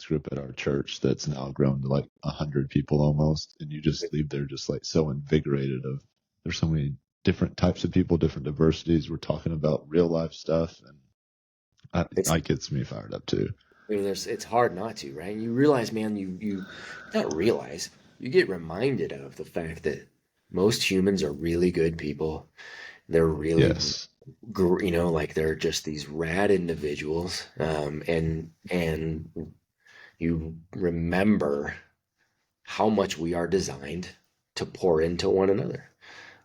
kids group at our church that's now grown to like 100 people almost, and you just leave there just like so invigorated of there's so many different types of people, different diversities. We're talking about real life stuff, and It's that gets me fired up too. I mean, it's hard not to, right? You realize, man, you not realize, you get reminded of the fact that most humans are really good people. They're really, Yes. like they're just these rad individuals. And you remember how much we are designed to pour into one another.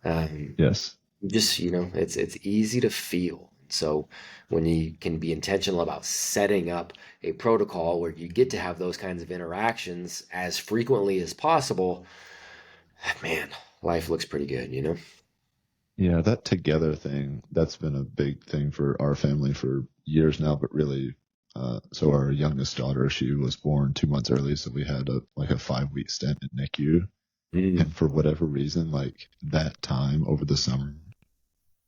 Um, Yes. just it's easy to feel. So when you can be intentional about setting up a protocol where you get to have those kinds of interactions as frequently as possible, man, life looks pretty good. Yeah, that together thing, that's been a big thing for our family for years now, but really, so our youngest daughter, she was born 2 months early, so we had a 5 week stint in NICU. Mm. And for whatever reason, like that time over the summer,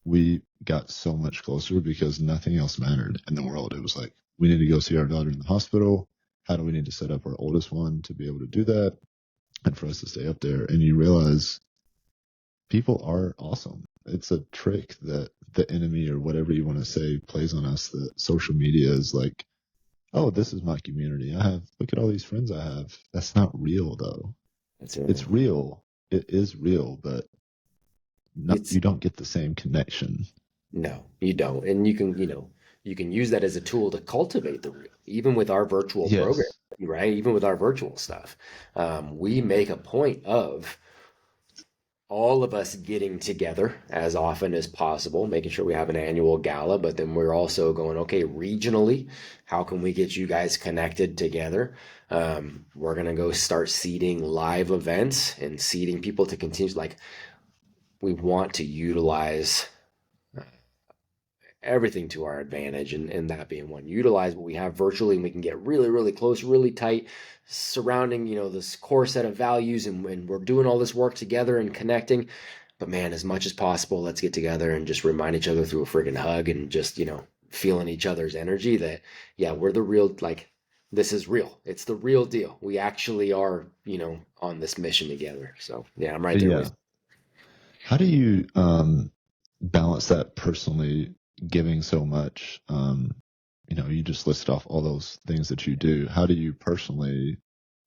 we got so much closer because nothing else mattered in the world. It was like, we need to go see our daughter in the hospital. How do we need to set up our oldest one to be able to do that and for us to stay up there? And you realize people are awesome. It's a trick that the enemy or whatever you want to say plays on us, that social media is like, oh, this is my community. Look at all these friends I have. That's not real though. That's right. It's real. It is real, but It's you don't get the same connection. No, you don't. And you can use that as a tool to cultivate the real, even with our virtual program, Yes. right? Even with our virtual stuff. We make a point of all of us getting together as often as possible, making sure we have an annual gala, but then we're also going, okay, regionally, how can we get you guys connected together? We're going to go start seeding live events and seeding people to continue. Like, we want to utilize everything to our advantage, and that being one, utilize what we have virtually, and we can get really, really close, really tight surrounding this core set of values, and we're doing all this work together and connecting. But man, as much as possible, let's get together and just remind each other through a friggin' hug, and just feeling each other's energy, that yeah, we're the real, like, this is real, it's the real deal, we actually are on this mission together. So yeah, I'm right there with Yeah. How do you balance that personally, giving so much? You just listed off all those things that you do. How do you personally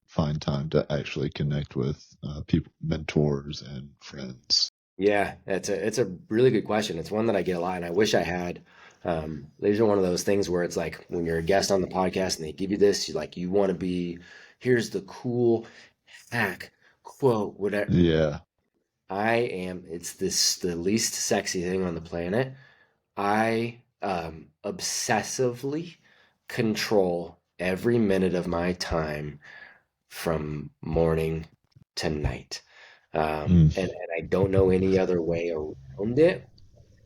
find time to actually connect with people, mentors, and friends? Yeah, it's a really good question. It's one that I get a lot, and I wish I had. These are one of those things where it's like when you're a guest on the podcast and they give you this, you want to be, here's the cool hack quote, whatever. Yeah. It's the least sexy thing on the planet. I obsessively control every minute of my time from morning to night. Mm. And I don't know any other way around it,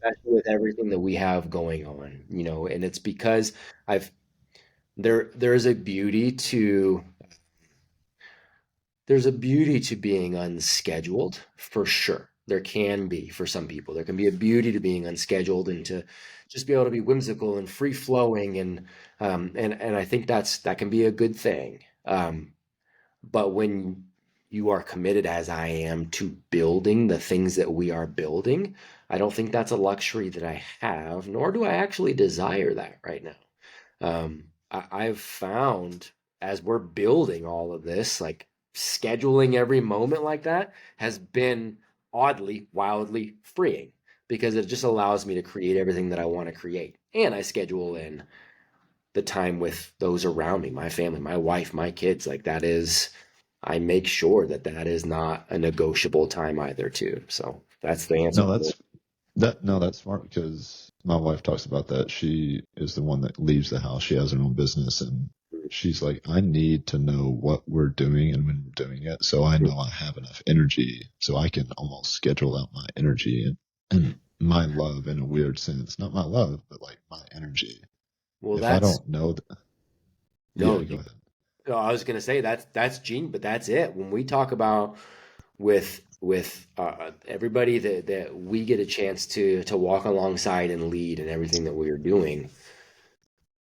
especially with everything that we have going on, and it's because I've there's a beauty to being unscheduled, for sure. There can be, for some people, there can be a beauty to being unscheduled and to just be able to be whimsical and free flowing, and I think that can be a good thing. But when you are committed, as I am, to building the things that we are building, I don't think that's a luxury that I have, nor do I actually desire that right now. I've found, as we're building all of this, like, scheduling every moment like that has been oddly, wildly freeing, because it just allows me to create everything that I want to create. And I schedule in the time with those around me, my family, my wife, my kids. Like, I make sure that is not a negotiable time either, too. So that's the answer. No, that's smart because my wife talks about that. She is the one that leaves the house. She has her own business, and she's like, I need to know what we're doing and when we're doing it, so I know I have enough energy, so I can almost schedule out my energy and my love in a weird sense. Not my love, but like my energy. Well, If I that's don't know that, no, yeah, go ahead. no, I was gonna say that's gene, but that's it. When we talk about with everybody that we get a chance to walk alongside and lead in everything that we are doing,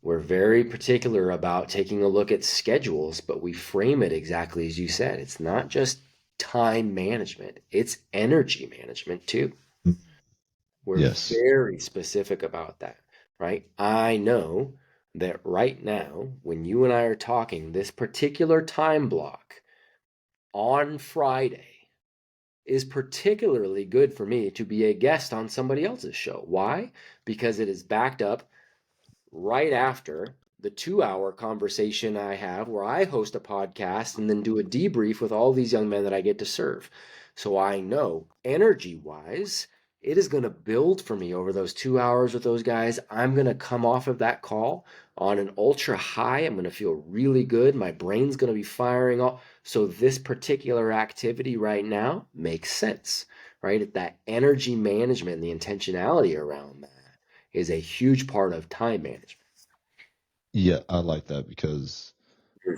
We're very particular about taking a look at schedules, but we frame it exactly as you said. It's not just time management, it's energy management too. Mm. We're Yes. very specific about that, right? I know that right now, when you and I are talking, this particular time block on Friday is particularly good for me to be a guest on somebody else's show. Why? Because it is backed up right after the 2 hour conversation I have where I host a podcast and then do a debrief with all these young men that I get to serve. So I know energy wise, it is going to build for me over those 2 hours with those guys. I'm going to come off of that call on an ultra high. I'm going to feel really good. My brain's going to be firing off. So this particular activity right now makes sense, right? That energy management and the intentionality around that is a huge part of time management. Yeah, I like that because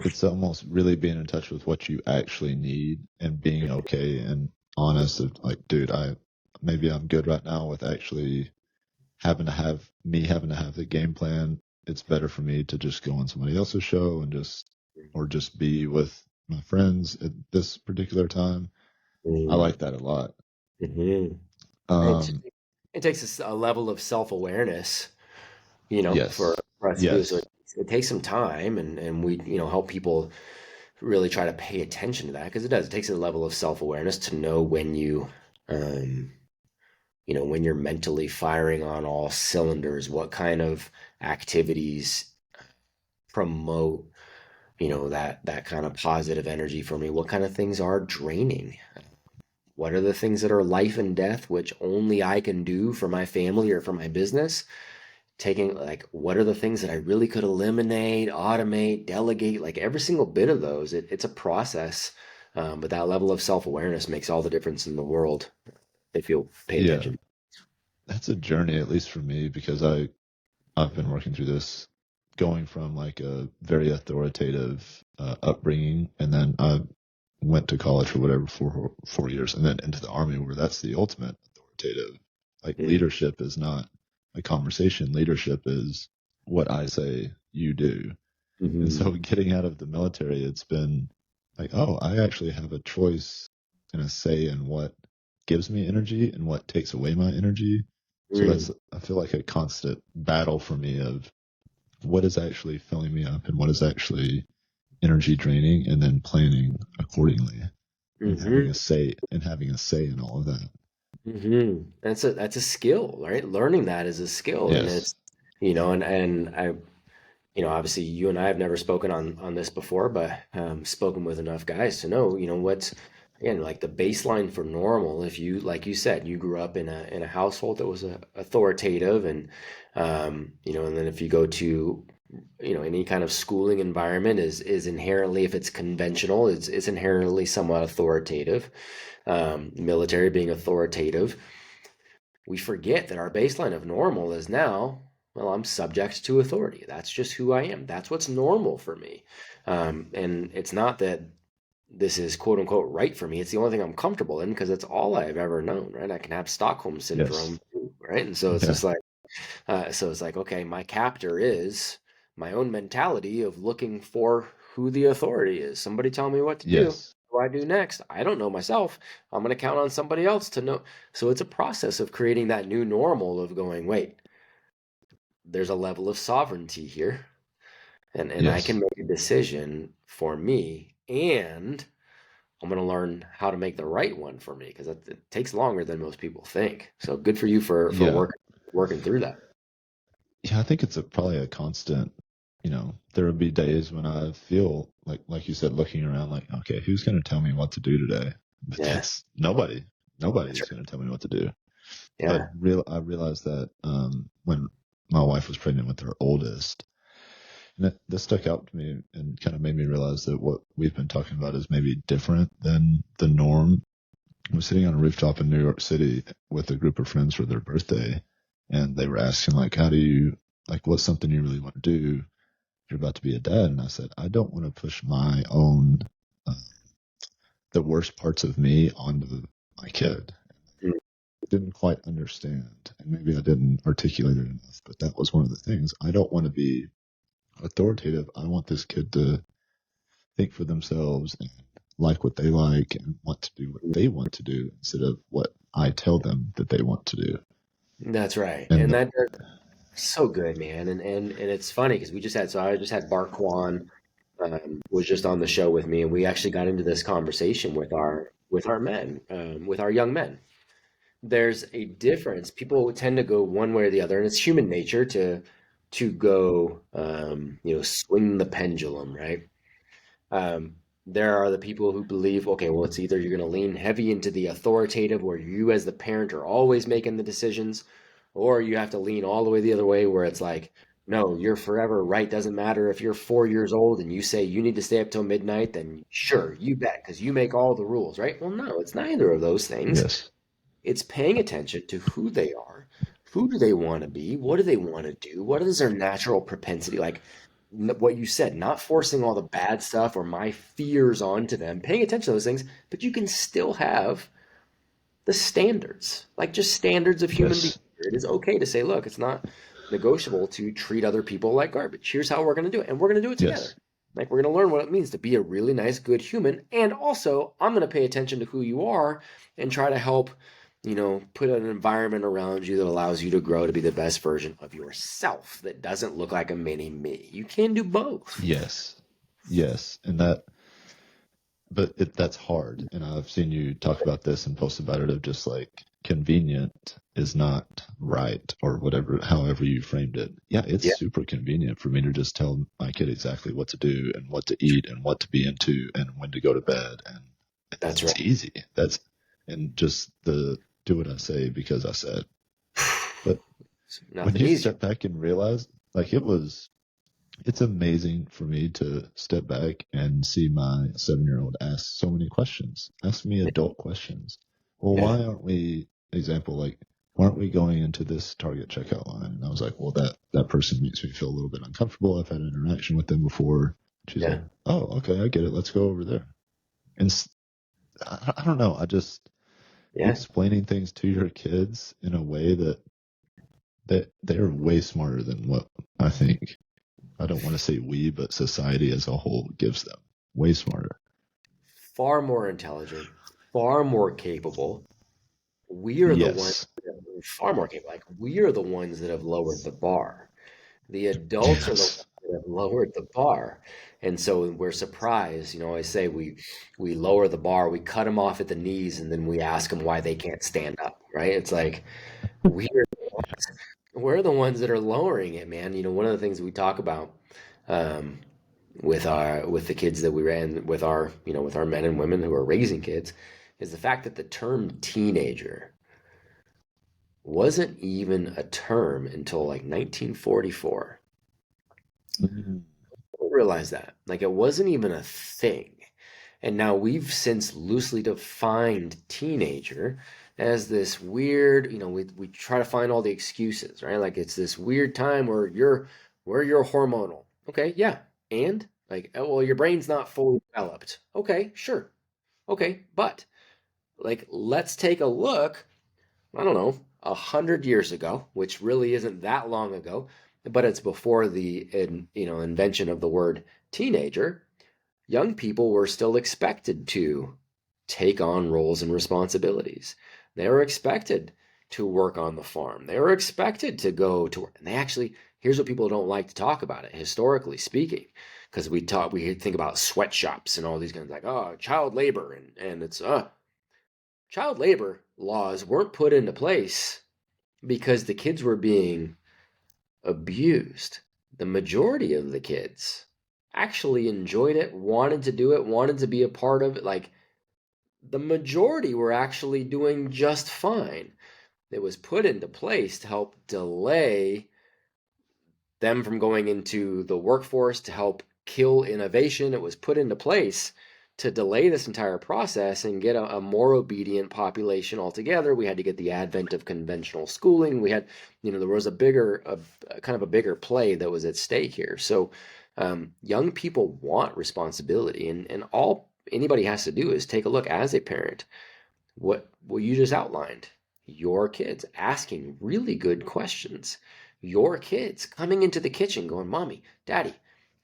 it's almost really being in touch with what you actually need and being okay and honest of like, dude, maybe I'm good right now with actually having to have the game plan. It's better for me to just go on somebody else's show and or just be with my friends at this particular time. I Mm-hmm. like that a lot. Mm-hmm. Um, It takes a level of self-awareness, for yes, us to do. So yes, it takes some time, and we, help people really try to pay attention to that because it does. It takes a level of self-awareness to know um, when you're mentally firing on all cylinders, what kind of activities promote, that kind of positive energy for me. What kind of things are draining? What are the things that are life and death, which only I can do for my family or for my business? Taking, like, what are the things that I really could eliminate, automate, delegate? Like every single bit of those, it's a process. But that level of self-awareness makes all the difference in the world if you'll pay yeah. attention. That's a journey, at least for me, because I've been working through this, going from like a very authoritative upbringing, and then I went to college for whatever 4 years, and then into the army, where that's the ultimate authoritative. Like Mm, leadership is not a conversation. Leadership is what I say you do. And so mhm, getting out of the military, it's been like, oh, I actually have a choice and a say in what gives me energy and what takes away my energy. So mm, I feel like a constant battle for me of what is actually filling me up and what is actually energy draining, and then planning accordingly and mhm, having a say in all of that. mhm. That's a skill, right? Learning that is a skill, and Yes. it's, and I, obviously you and I have never spoken on this before, but spoken with enough guys to know, what's, again, like the baseline for normal. If you, like you said, you grew up in a household that was authoritative, and and then if you go to, any kind of schooling environment is inherently, if it's conventional, it's inherently somewhat authoritative. Military being authoritative, we forget that our baseline of normal is now, well, I'm subject to authority. That's just who I am. That's what's normal for me. And it's not that this is quote unquote right for me. It's the only thing I'm comfortable in because it's all I've ever known, right? I can have Stockholm Yes. syndrome, right? And so it's Yeah. just like, okay, my captor is my own mentality of looking for who the authority is. Somebody tell me what to do. Yes. What do I do next? I don't know myself. I'm going to count on somebody else to know. So it's a process of creating that new normal of going, wait, there's a level of sovereignty here, and I can Yes. make a decision for me, and I'm going to learn how to make the right one for me because it takes longer than most people think. So good for you for Yeah. working through that. Yeah. I think it's probably a constant, there would be days when I feel like you said, looking around like, okay, who's going to tell me what to do today? But Yeah, that's nobody. Nobody that's is right. going to tell me what to do. Yeah. I realized that when my wife was pregnant with her oldest, and this stuck out to me and kind of made me realize that what we've been talking about is maybe different than the norm. I was sitting on a rooftop in New York City with a group of friends for their birthday, and they were asking like, how do you like, what's something you really want to do? You're about to be a dad. And I said, I don't want to push my own, uh, the worst parts of me onto my kid. Mm, Didn't quite understand, and maybe I didn't articulate it enough, but that was one of the things. I don't want to be authoritative. I want this kid to think for themselves and like what they like and want to do what they want to do instead of what I tell them that they want to do. That's right. And And that's so good, man. And it's funny because I just had Bart Kwan was just on the show with me, and we actually got into this conversation with our men, with our young men. There's a difference. People tend to go one way or the other, and it's human nature to go, swing the pendulum, right? Um, there are the people who believe, okay, well, it's either you're going to lean heavy into the authoritative, where you as the parent are always making the decisions, or you have to lean all the way the other way, where it's like, no, you're forever right. Doesn't matter if you're 4 years old and you say you need to stay up till midnight, then sure, you bet, because you make all the rules, right? Well, no, it's neither of those things. yes, It's paying attention to who they are, who do they want to be, what do they want to do, what is their natural propensity, like what you said, not forcing all the bad stuff or my fears onto them, paying attention to those things, but you can still have the standards, like just standards of human behavior. yes, It is okay to say, look, it's not negotiable to treat other people like garbage. Here's how we're going to do it, and we're going to do it together. yes, Like we're going to learn what it means to be a really nice, good human, and also I'm going to pay attention to who you are and try to help, put an environment around you that allows you to grow to be the best version of yourself that doesn't look like a mini me. You can do both. yes, yes. And that, but that's hard. And I've seen you talk about this and post about it of just like convenient is not right or whatever, however you framed it. Yeah, it's Yeah, super convenient for me to just tell my kid exactly what to do and what to eat and what to be into and when to go to bed. And that's it's right. easy. And just the do what I say because I said. But when Nothing you easier. step back and realize, like it's amazing for me to step back and see my 7-year-old ask so many questions, ask me adult questions. Well, Yeah, why aren't we, example, like, why aren't we going into this Target checkout line? And I was like, well, that person makes me feel a little bit uncomfortable. I've had an interaction with them before. She's like, yeah, oh, okay, I get it. Let's go over there. And I don't know. I just yeah. explaining things to your kids in a way that they're way smarter than what I think. I don't want to say we, but society as a whole gives them way smarter. Far more intelligent, far more capable. We are the ones Yes. that are far more capable. Like we are the ones that have lowered the bar. The adults are the ones Yes. that have lowered the bar. And so we're surprised. I say we lower the bar, we cut them off at the knees, and then we ask them why they can't stand up, right? It's like we're the ones that are lowering it, man. One of the things we talk about um, with the kids that we ran with with our men and women who are raising kids is the fact that the term teenager wasn't even a term until like 1944. Mm. I don't realize that. Like it wasn't even a thing. And now we've since loosely defined teenager as this weird, we try to find all the excuses, right? Like it's this weird time where you're hormonal. Okay, yeah. And like, oh, well, your brain's not fully developed. Okay, sure. Okay, but like let's take a look, I don't know, 100 years ago, which really isn't that long ago, but it's before the invention of the word teenager. Young people were still expected to take on roles and responsibilities. They were expected to work on the farm. They were expected to go to work. And they actually, here's what people don't like to talk about it, historically speaking, because we think about sweatshops and all these kinds like, oh, child labor. And it's, child labor laws weren't put into place because the kids were being abused. The majority of the kids actually enjoyed it, wanted to do it, wanted to be a part of it. Like the majority were actually doing just fine. It was put into place to help delay them from going into the workforce, to help kill innovation. It was put into place to delay this entire process and get a more obedient population altogether. We had to get the advent of conventional schooling. We had, there was a kind of a bigger play that was at stake here. So young people want responsibility, and all anybody has to do is take a look as a parent. What you just outlined, your kids asking really good questions, your kids coming into the kitchen going, Mommy, Daddy,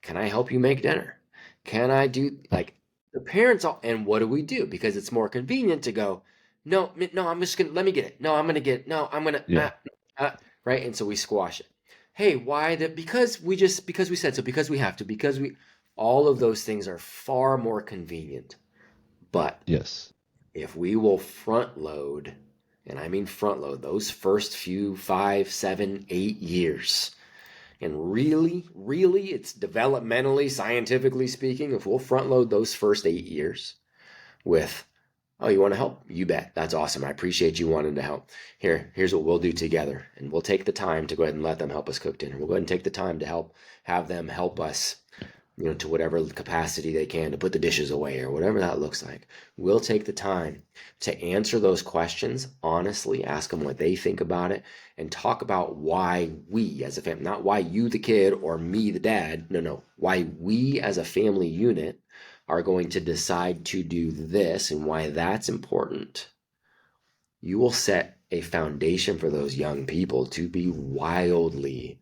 can I help you make dinner? Can I do like the parents all, and what do we do? Because it's more convenient to go, no, no, I'm just gonna let me get it. No, I'm gonna get no, I'm gonna Yeah. uh, right. And so we squash it. Hey, why the because we said so, because we have to, because we all of those things are far more convenient. But Yes. if we will front load, and I mean front load, those first few 5, 7, 8 years, and really, it's developmentally, scientifically speaking, if we'll front load those first 8 years with, oh, you want to help? You bet. That's awesome. I appreciate you wanting to help. Here's what we'll do together. And we'll take the time to go ahead and let them help us cook dinner. We'll go ahead and take the time to have them help us, to whatever capacity they can to put the dishes away or whatever that looks like. We'll take the time to answer those questions honestly, ask them what they think about it, and talk about why we as a family, not why you, the kid, or me, the dad, no, why we as a family unit are going to decide to do this and why that's important. You will set a foundation for those young people to be wildly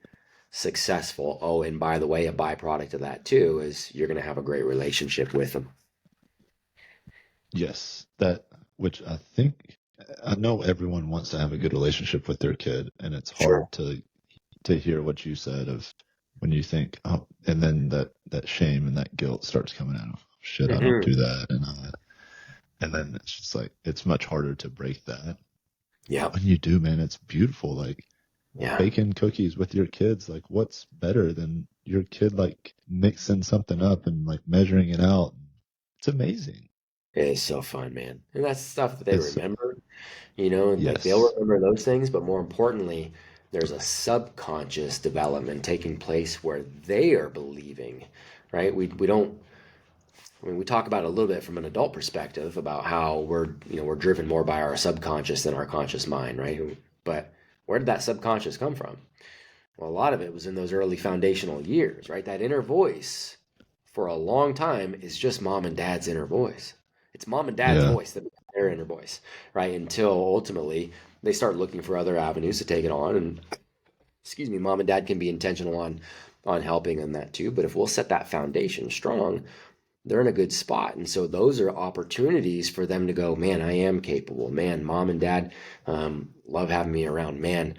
successful. Oh, and by the way, a byproduct of that too is you're going to have a great relationship with them. Yes. That, which I know everyone wants to have a good relationship with their kid, and it's Sure. hard to hear what you said of when you think, oh, and then that shame and that guilt starts coming out of, shit, I don't Hmm. do that. And then it's just like, it's much harder to break that. But Yep. when you do, man, it's beautiful. Like Yeah. baking cookies with your kids, like what's better than your kid like mixing something up and like measuring it out? It's amazing. It is so fun, man. And that's stuff that they It's remember, and like they'll yes, remember those things, but more importantly, there's a subconscious development taking place where they are believing, right? We don't I mean, we talk about it a little bit from an adult perspective about how we're driven more by our subconscious than our conscious mind, right? But where did that subconscious come from? Well, a lot of it was in those early foundational years, right? That inner voice for a long time is just mom and dad's inner voice. It's mom and dad's yeah, voice that becomes their inner voice, right? Until ultimately they start looking for other avenues to take it on. And excuse me, mom and dad can be intentional on helping in that too. But if we'll set that foundation strong, they're in a good spot. And so those are opportunities for them to go, man, I am capable. Man, mom and dad love having me around. Man,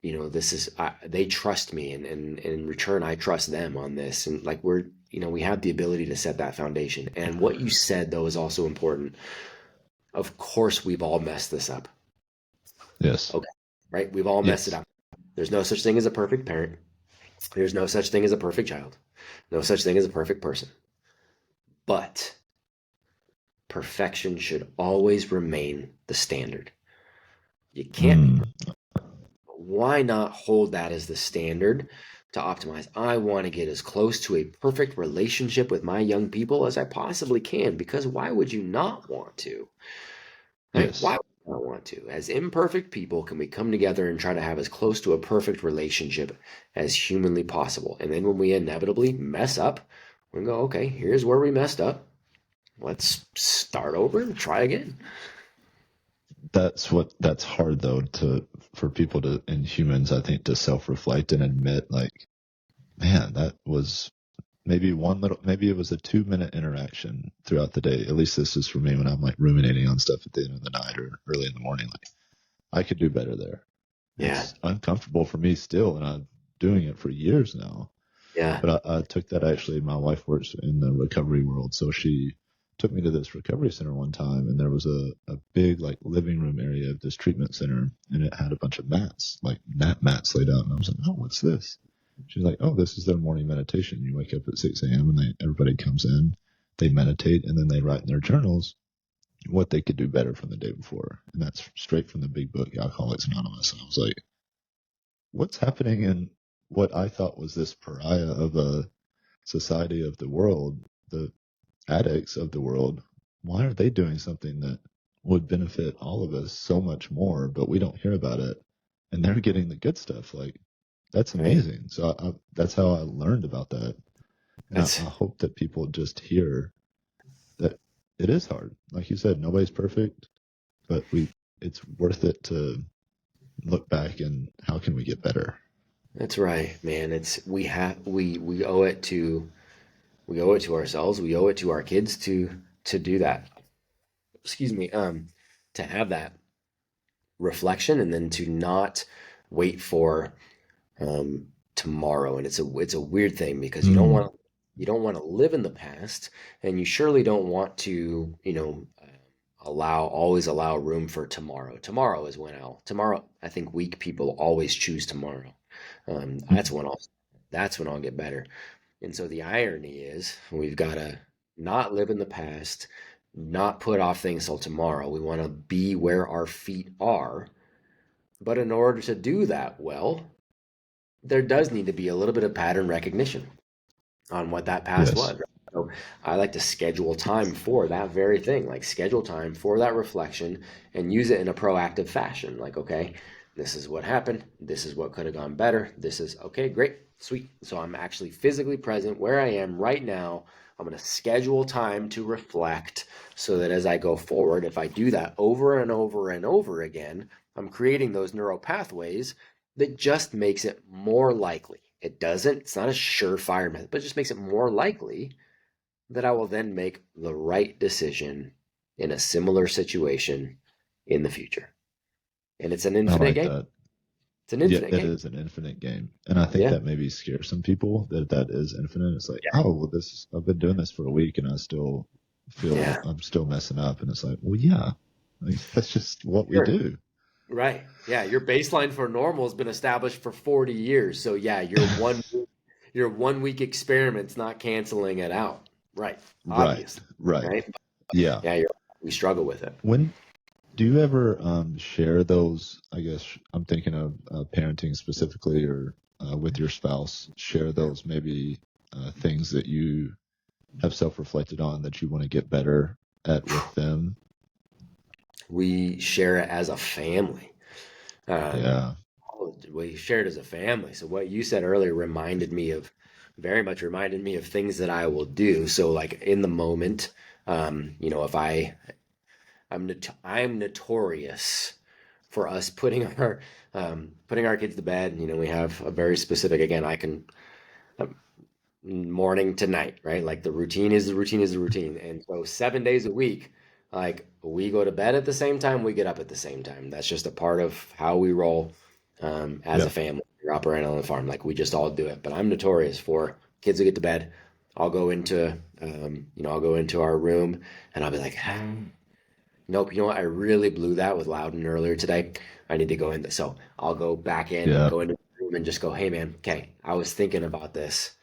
this is, they trust me. And in return, I trust them on this. And like we have the ability to set that foundation. And what you said, though, is also important. Of course, we've all messed this up. yes, Okay. Right? We've all messed it yes. up. There's no such thing as a perfect parent. There's no such thing as a perfect child. No such thing as a perfect person. But perfection should always remain the standard. You can't be Mm, perfect. Why not hold that as the standard to optimize? I want to get as close to a perfect relationship with my young people as I possibly can because why would you not want to? Right? Why yes. would you not want to? As imperfect people, can we come together and try to have as close to a perfect relationship as humanly possible? And then when we inevitably mess up, we go, okay, here's where we messed up. Let's start over and try again. That's hard though for people to and humans, I think, to self-reflect and admit like, man, that was maybe it was a 2 minute interaction throughout the day. At least this is for me when I'm like ruminating on stuff at the end of the night or early in the morning. Like I could do better there. Yeah. It's uncomfortable for me still, and I'm doing it for years now. Yeah. But I took that actually. My wife works in the recovery world, so she took me to this recovery center one time, and there was a big like living room area of this treatment center, and it had a bunch of mats, like nap mats laid out. And I was like, oh, what's this? She's like, oh, this is their morning meditation. You wake up at 6 a.m. and everybody comes in, they meditate, and then they write in their journals what they could do better from the day before. And that's straight from the big book, Alcoholics Anonymous. And I was like, what's happening in what I thought was this pariah of a society of the world, the addicts of the world? Why are they doing something that would benefit all of us so much more, but we don't hear about it? And they're getting the good stuff. Like, that's Right. amazing. So that's how I learned about that. And I That's hope that people just hear that it is hard. Like you said, nobody's perfect, but it's worth it to look back and how can we get better? That's right, man. We owe it to ourselves. We owe it to our kids to do that. Excuse me. To have that reflection and then to not wait for tomorrow. And it's a weird thing because Mm, you don't want to live in the past, and you surely don't want to always allow room for tomorrow. Tomorrow. I think weak people always choose tomorrow. mm, That's when I'll get better. And so the irony is we've got to not live in the past, not put off things till tomorrow. We want to be where our feet are. But in order to do that well, there does need to be a little bit of pattern recognition on what that past yes. was. So I like to schedule time for that very thing, like schedule time for that reflection and use it in a proactive fashion. Like, okay, this is what happened. This is what could have gone better. This is okay, great, sweet. So I'm actually physically present where I am right now. I'm going to schedule time to reflect so that as I go forward, if I do that over and over and over again, I'm creating those neural pathways that just makes it more likely. It's not a surefire method, but it just makes it more likely that I will then make the right decision in a similar situation in the future. And it's an I infinite like game. that. It's an Yeah, infinite it game. is an infinite game. And I think Yeah. that maybe scares some people that that is infinite. It's like, Yeah. oh, well, I've been doing this for a week and I still feel Yeah. I'm still messing up. And it's like, well, yeah, like, that's just what we Sure. do. Right. Yeah. Your baseline for normal has been established for 40 years. So yeah, your 1 week experiment's not canceling it out. Right. Right, Obviously. right. Right. Yeah. Yeah, we struggle with it. When do you ever share those? I guess I'm thinking of parenting specifically or with your spouse, share those maybe things that you have self reflected on that you want to get better at with them. We share it as a family. Um, Yeah. we shared as a family. So what you said earlier very much reminded me of things that I will do. So like in the moment, if I'm notorious for us putting our kids to bed. We have a very specific, again, I can morning to night, right? Like the routine is the routine is the routine. And so 7 days a week, like we go to bed at the same time, we get up at the same time. That's just a part of how we roll as a Yeah. family. You're operating on the farm, like we just all do it. But I'm notorious for kids who get to bed. I'll go into our room and I'll be like, nope, you know what? I really blew that with Loudon earlier today. I need to go in. So I'll go back in, Yeah. go into the room and just go, hey man, okay, I was thinking about this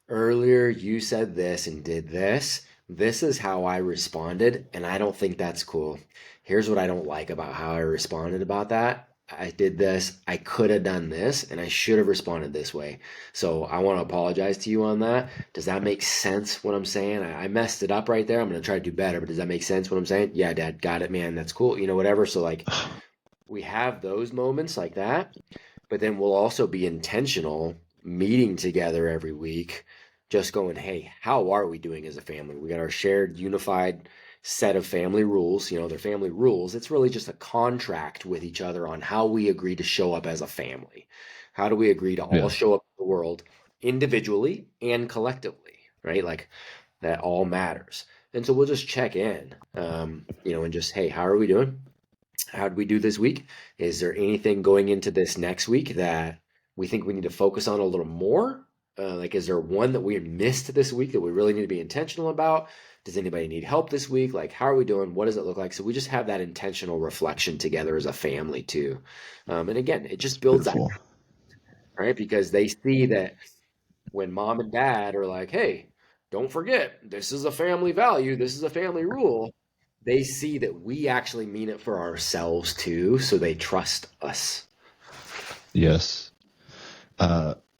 earlier. You said this and did this. This is how I responded, and I don't think that's cool. Here's what I don't like about how I responded about that. I did this. I could have done this, and I should have responded this way. So I want to apologize to you on that. Does that make sense what I'm saying? I messed it up right there. I'm going to try to do better, but does that make sense what I'm saying? Yeah, Dad, got it, man. That's cool. Whatever. So, like, we have those moments like that, but then we'll also be intentional meeting together every week, just going, hey, how are we doing as a family? We got our shared unified set of family rules. They're family rules. It's really just a contract with each other on how we agree to show up as a family. How do we agree to all Yeah. show up in the world individually and collectively, right? Like that all matters. And so we'll just check in, and just, hey, how are we doing? How did we do this week? Is there anything going into this next week that we think we need to focus on a little more? Like, is there one that we missed this week that we really need to be intentional about? Does anybody need help this week? Like, how are we doing? What does it look like? So we just have that intentional reflection together as a family too. And again, it That's just builds that, beautiful. right? Because they see that when mom and dad are like, hey, don't forget, this is a family value, this is a family rule, they see that we actually mean it for ourselves too, so they trust us. Yes.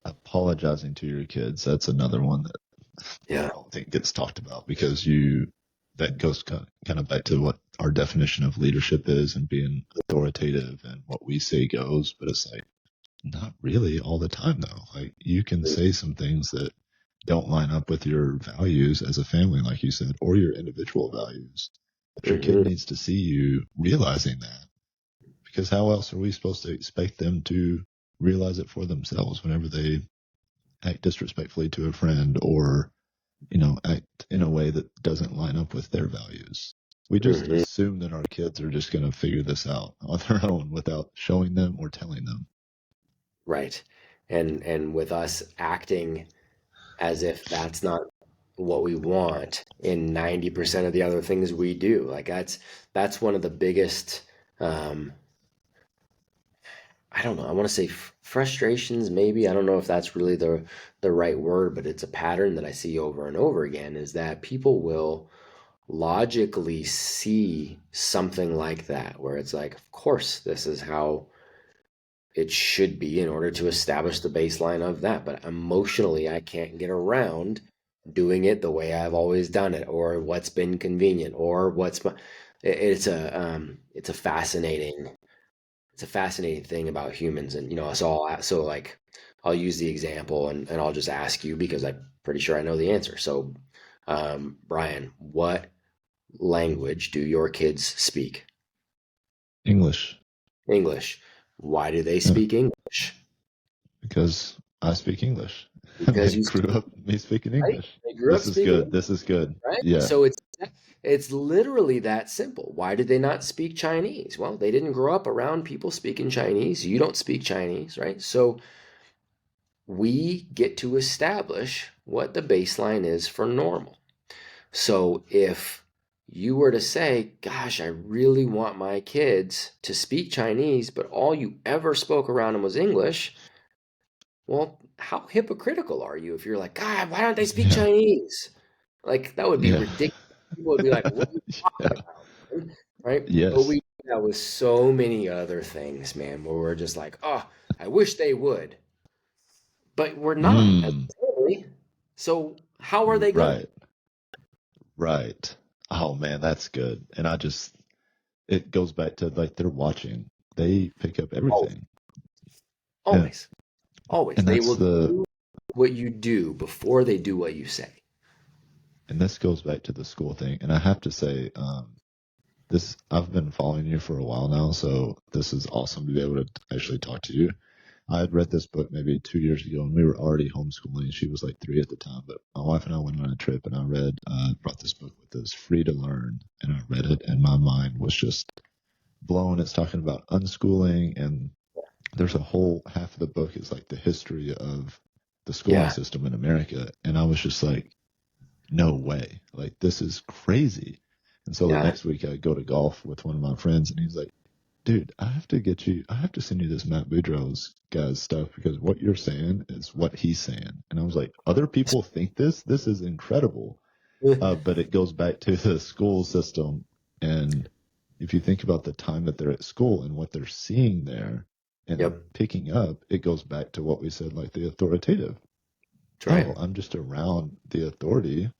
Apologizing to your kids. That's another one that I Yeah. don't think gets talked about because that goes kind of back to what our definition of leadership is and being authoritative and what we say goes. But it's like, not really all the time though. Like you can say some things that don't line up with your values as a family, like you said, or your individual values. But your kid Mm-hmm. needs to see you realizing that because how else are we supposed to expect them to realize it for themselves whenever they act disrespectfully to a friend or, act in a way that doesn't line up with their values? We just Hmm. assume that our kids are just going to figure this out on their own without showing them or telling them. Right. And with us acting as if that's not what we want in 90% of the other things we do. Like that's one of the biggest um I don't know, I want to say frustrations maybe. I don't know if that's really the right word, but it's a pattern that I see over and over again is that people will logically see something like that where it's like, of course, this is how it should be in order to establish the baseline of that. But emotionally, I can't get around doing it the way I've always done it, or what's been convenient, or what's my. It's a fascinating thing about humans, and so like I'll use the example, and I'll just ask you because I'm pretty sure I know the answer. So, Brian, what language do your kids speak? English. English. Why do they Yeah, speak English? because I speak English and Because they you grew up me speaking right? English. They grew up This is speaking good. English, This is good. right? Yeah. So it's literally that simple. Why did they not speak Chinese? Well, they didn't grow up around people speaking Chinese. You don't speak Chinese, right? So we get to establish what the baseline is for normal. So if you were to say, gosh, I really want my kids to speak Chinese, but all you ever spoke around them was English, well, how hypocritical are you if you're like, God, why don't they speak Yeah. Chinese? Like that would be Yeah. ridiculous. People would be like, "What are you Yeah. talking about, man?" Right? But we Yes. do that with so many other things, man, where we're just like, "Oh, I wish they would," but we're not as Mm. a family. So how are they going to? Right. Right. Oh man, that's good. And it goes back to like they're watching. They pick up Always, everything. Yeah. always, always. And They that's will the do what you do before they do what you say. and this goes back to the school thing. And I have to say, this I've been following you for a while now, so this is awesome to be able to actually talk to you. I had read this book maybe 2 years ago, and we were already homeschooling. She was like 3 at the time, but my wife and I went on a trip, and I brought this book with us, Free to Learn, and I read it, and my mind was just blown. It's talking about unschooling, and there's a whole half of the book is like the history of the schooling Yeah, system in America, and I was just like, no way, like this is crazy. And so the yeah. next week I go to golf with one of my friends, and he's like, dude, I have to send you this Matt Beaudreau's guy's stuff because what you're saying is what he's saying. And I was like, other people think this? This is incredible. But it goes back to the school system. And if you think about the time that they're at school and what they're seeing there and Yep, picking up, it goes back to what we said, like the authoritative. that's right. Oh, I'm just around the authority.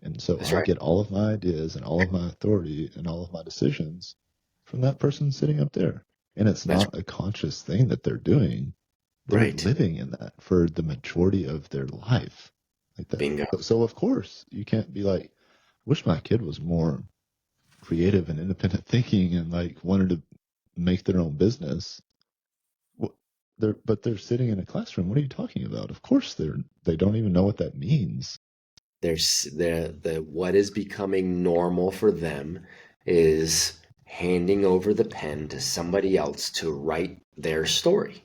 And so That's I right. get all of my ideas and all of my authority and all of my decisions from that person sitting up there. And it's That's not a conscious thing that they're doing. They're right. living in that for the majority of their life. Like that. Bingo. So of course you can't be like, wish my kid was more creative and independent thinking and like wanted to make their own business. Well, they're sitting in a classroom. What are you talking about? Of course they don't even know what that means. There's the what is becoming normal for them is handing over the pen to somebody else to write their story.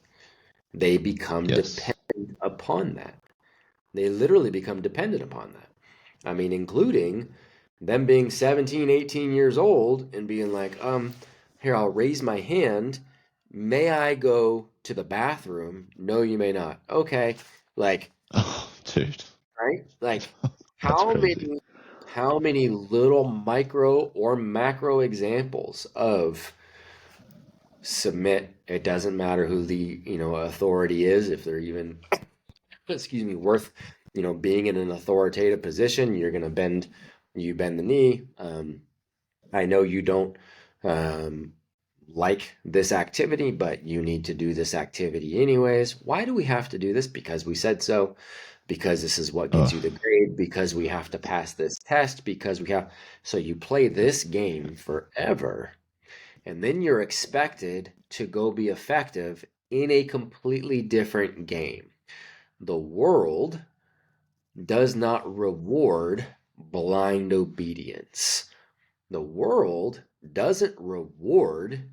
They become Yes. dependent upon that. They literally become dependent upon that. I mean, including them being 17, 18 years old and being like, here, I'll raise my hand. May I go to the bathroom? No, you may not. Okay. Like, Oh, dude, right? Like that's how crazy. many how many little micro or macro examples of submit, it doesn't matter who the, authority is, if they're even excuse me, worth, being in an authoritative position, you're going to bend the knee. I know you don't um, like this activity, but you need to do this activity anyways. Why do we have to do this? Because we said so, because this is what gets Uh, you the grade, because we have to pass this test, because we have. So you play this game forever. And then you're expected to go be effective in a completely different game. The world does not reward blind obedience. The world doesn't reward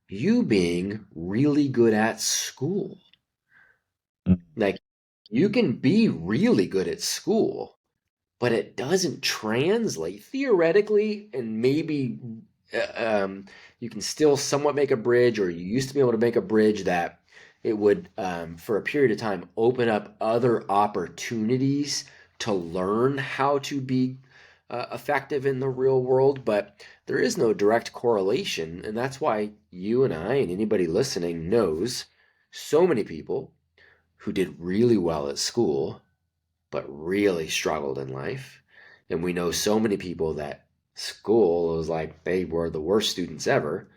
you being really good at school. Mm. Like, you can be really good at school, but it doesn't translate theoretically, and maybe you can still somewhat make a bridge, or you used to be able to make a bridge that it would, for a period of time, open up other opportunities to learn how to be effective in the real world, but there is no direct correlation, and that's why you and I and anybody listening knows so many people who did really well at school but really struggled in life. And we know so many people that school was like they were the worst students ever,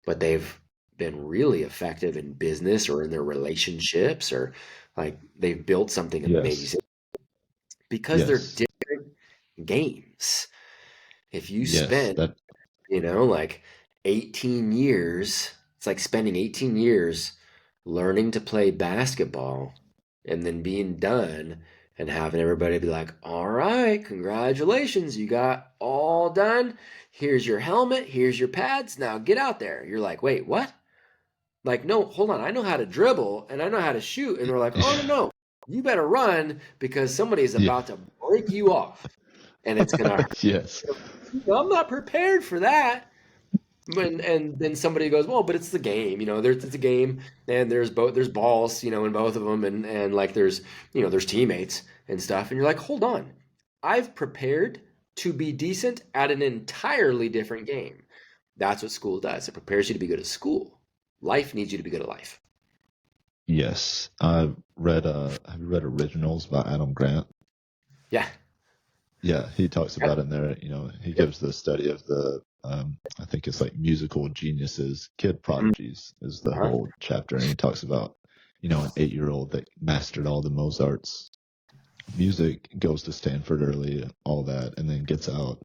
but they've been really effective in business or in their relationships, or like they've built something Yes. amazing because they're Yes. different games. If you Yes. spend, That. like 18 years, it's like spending 18 years learning to play basketball and then being done and having everybody be like, all right, congratulations, you got all done. Here's your helmet, here's your pads, now get out there. You're like, wait, what? Like, no, hold on, I know how to dribble and I know how to shoot. And they're like, oh, no, no, you better run because somebody is Yeah. about to break you off and it's going to hurt. Yes. I'm not prepared for that. And then somebody goes, well, but it's the game, it's a game, and there's balls, in both of them, and like there's teammates and stuff, and you're like, hold on, I've prepared to be decent at an entirely different game. That's what school does. It prepares you to be good at school. Life needs you to be good at life. Yes. I've read. Have you read Originals by Adam Grant? Yeah. Yeah, he talks Yep. about in there. He Yep. gives the study of the. I think it's like musical geniuses, kid Mhm. prodigies is the Uh-huh. whole chapter, and he talks about an 8-year-old that mastered all the Mozart's music, goes to Stanford early, all that, and then gets out.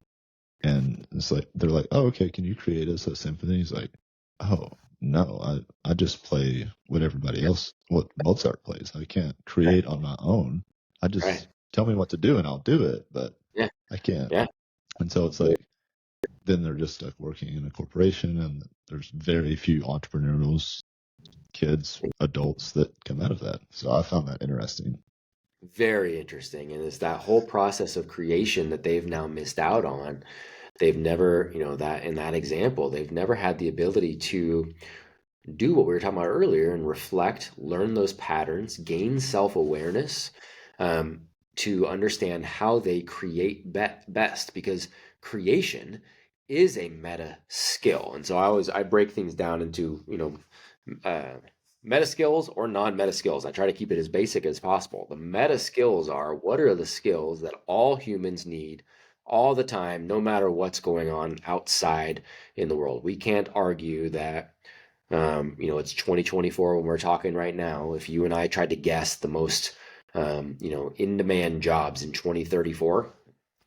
And it's like they're like, "Oh, okay, can you create us a symphony?" He's like, "Oh, no, I just play what Mozart plays. I can't Right. create on my own. I Right. just tell me what to do and I'll do it, but Yeah. I can't." Yeah. And so it's like then they're just stuck working in a corporation, and there's very few entrepreneurial kids, adults that come out of that. So I found that interesting. Very interesting. And it's that whole process of creation that they've now missed out on. They've never, that in that example, they've never had the ability to do what we were talking about earlier and reflect, learn those patterns, gain self-awareness, um, to understand how they create best, because creation is a meta skill. And so I break things down into, uh, meta skills or non-meta skills. I try to keep it as basic as possible. The meta skills are, what are the skills that all humans need all the time, no matter what's going on outside in the world. We can't argue that, it's 2024 when we're talking right now. If you and I tried to guess the most, in-demand jobs in 2034,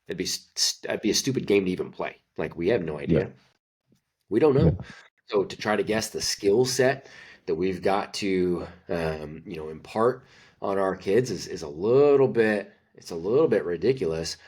it'd be a stupid game to even play. Like, we have no Yeah. idea. We don't Yeah. know. So to try to guess the skill set that we've got to, impart on our kids is a little bit, it's a little bit ridiculous.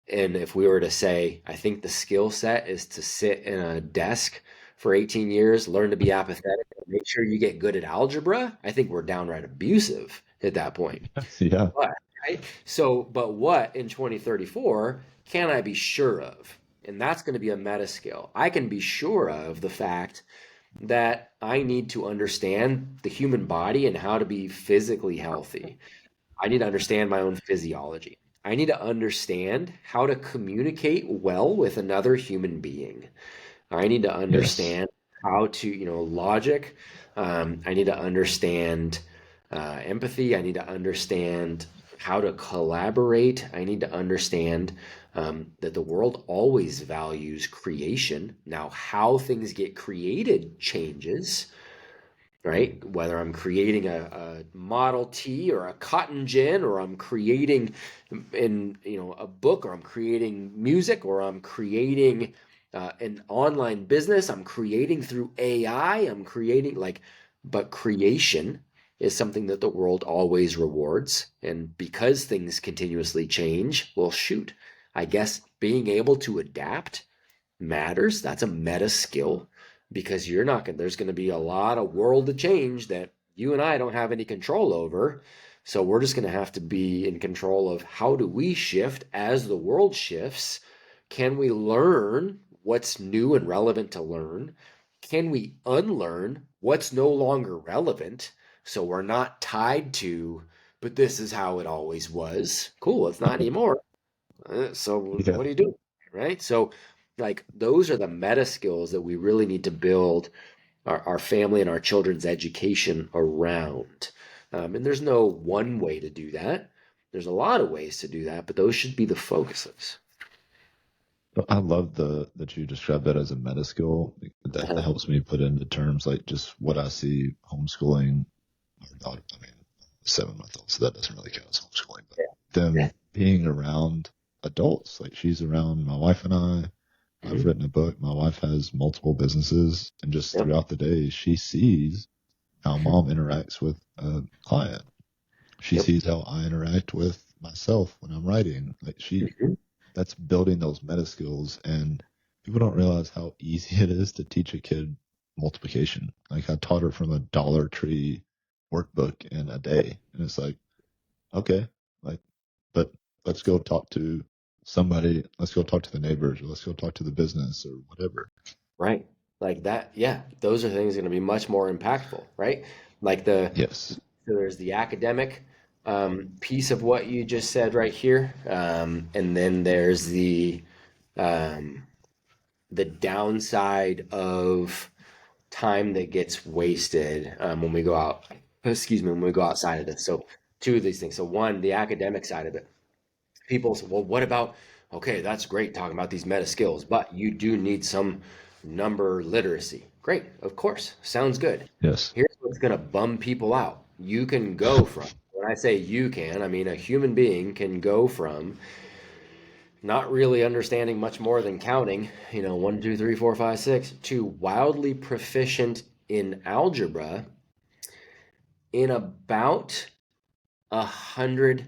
And if we were to say, I think the skill set is to sit in a desk for 18 years, learn to be apathetic, and make sure you get good at algebra, I think we're downright abusive at that point. Yeah. But, right? So, but what in 2034 can I be sure of? And that's going to be a meta skill. I can be sure of the fact that I need to understand the human body and how to be physically healthy. I need to understand my own physiology. I need to understand how to communicate well with another human being. I need to Yes. understand how to, logic. I need to understand empathy. I need to understand how to collaborate. I need to understand that the world always values creation. Now, how things get created changes, right? Whether I'm creating a Model T or a cotton gin, or I'm creating a book, or I'm creating music, or I'm creating an online business. I'm creating through AI. I'm creating like, but creation is something that the world always rewards. And because things continuously change, well, shoot, I guess being able to adapt matters. That's a meta skill because you're not going there's going to be a lot of world to change that you and I don't have any control over. So we're just going to have to be in control of how do we shift as the world shifts? Can we learn what's new and relevant to learn? Can we unlearn what's no longer relevant? So we're not tied to, but this is how it always was. Cool, it's not anymore. So Yeah. what do you do? Right? So like those are the meta skills that we really need to build our family and our children's education around. And there's no one way to do that. There's a lot of ways to do that, but those should be the focuses. But I love that you describe that as a meta skill. That Uh-huh. helps me put into terms like just what I see homeschooling our daughter. I mean, 7 month old, so that doesn't really count as homeschooling, but Yeah. them being around adults. Like she's around my wife and I. I've Mhm. written a book. My wife has multiple businesses, and just Yep. throughout the day, she sees how mom interacts with a client. She Yep. sees how I interact with myself when I'm writing. Like Mhm. that's building those meta skills, and people don't realize how easy it is to teach a kid multiplication. Like I taught her from a Dollar Tree workbook in a day, and it's like, okay, like, but let's go talk to somebody. Let's go talk to the neighbors, or let's go talk to the business, or whatever. Right. Like that. Yeah. Those are things going to be much more impactful, right? Like Yes. so there's the academic piece of what you just said right here. And then there's um, the downside of time that gets wasted when we go out, excuse me, when we go outside of this. So two of these things. So one, the academic side of it. People say, well, what about, okay, that's great talking about these meta skills, but you do need some number literacy. Great, of course, sounds good. Yes. Here's what's going to bum people out. You can go from, when I say you can, I mean a human being can go from not really understanding much more than counting, you know, 1, 2, 3, 4, 5, 6, to wildly proficient in algebra in about 100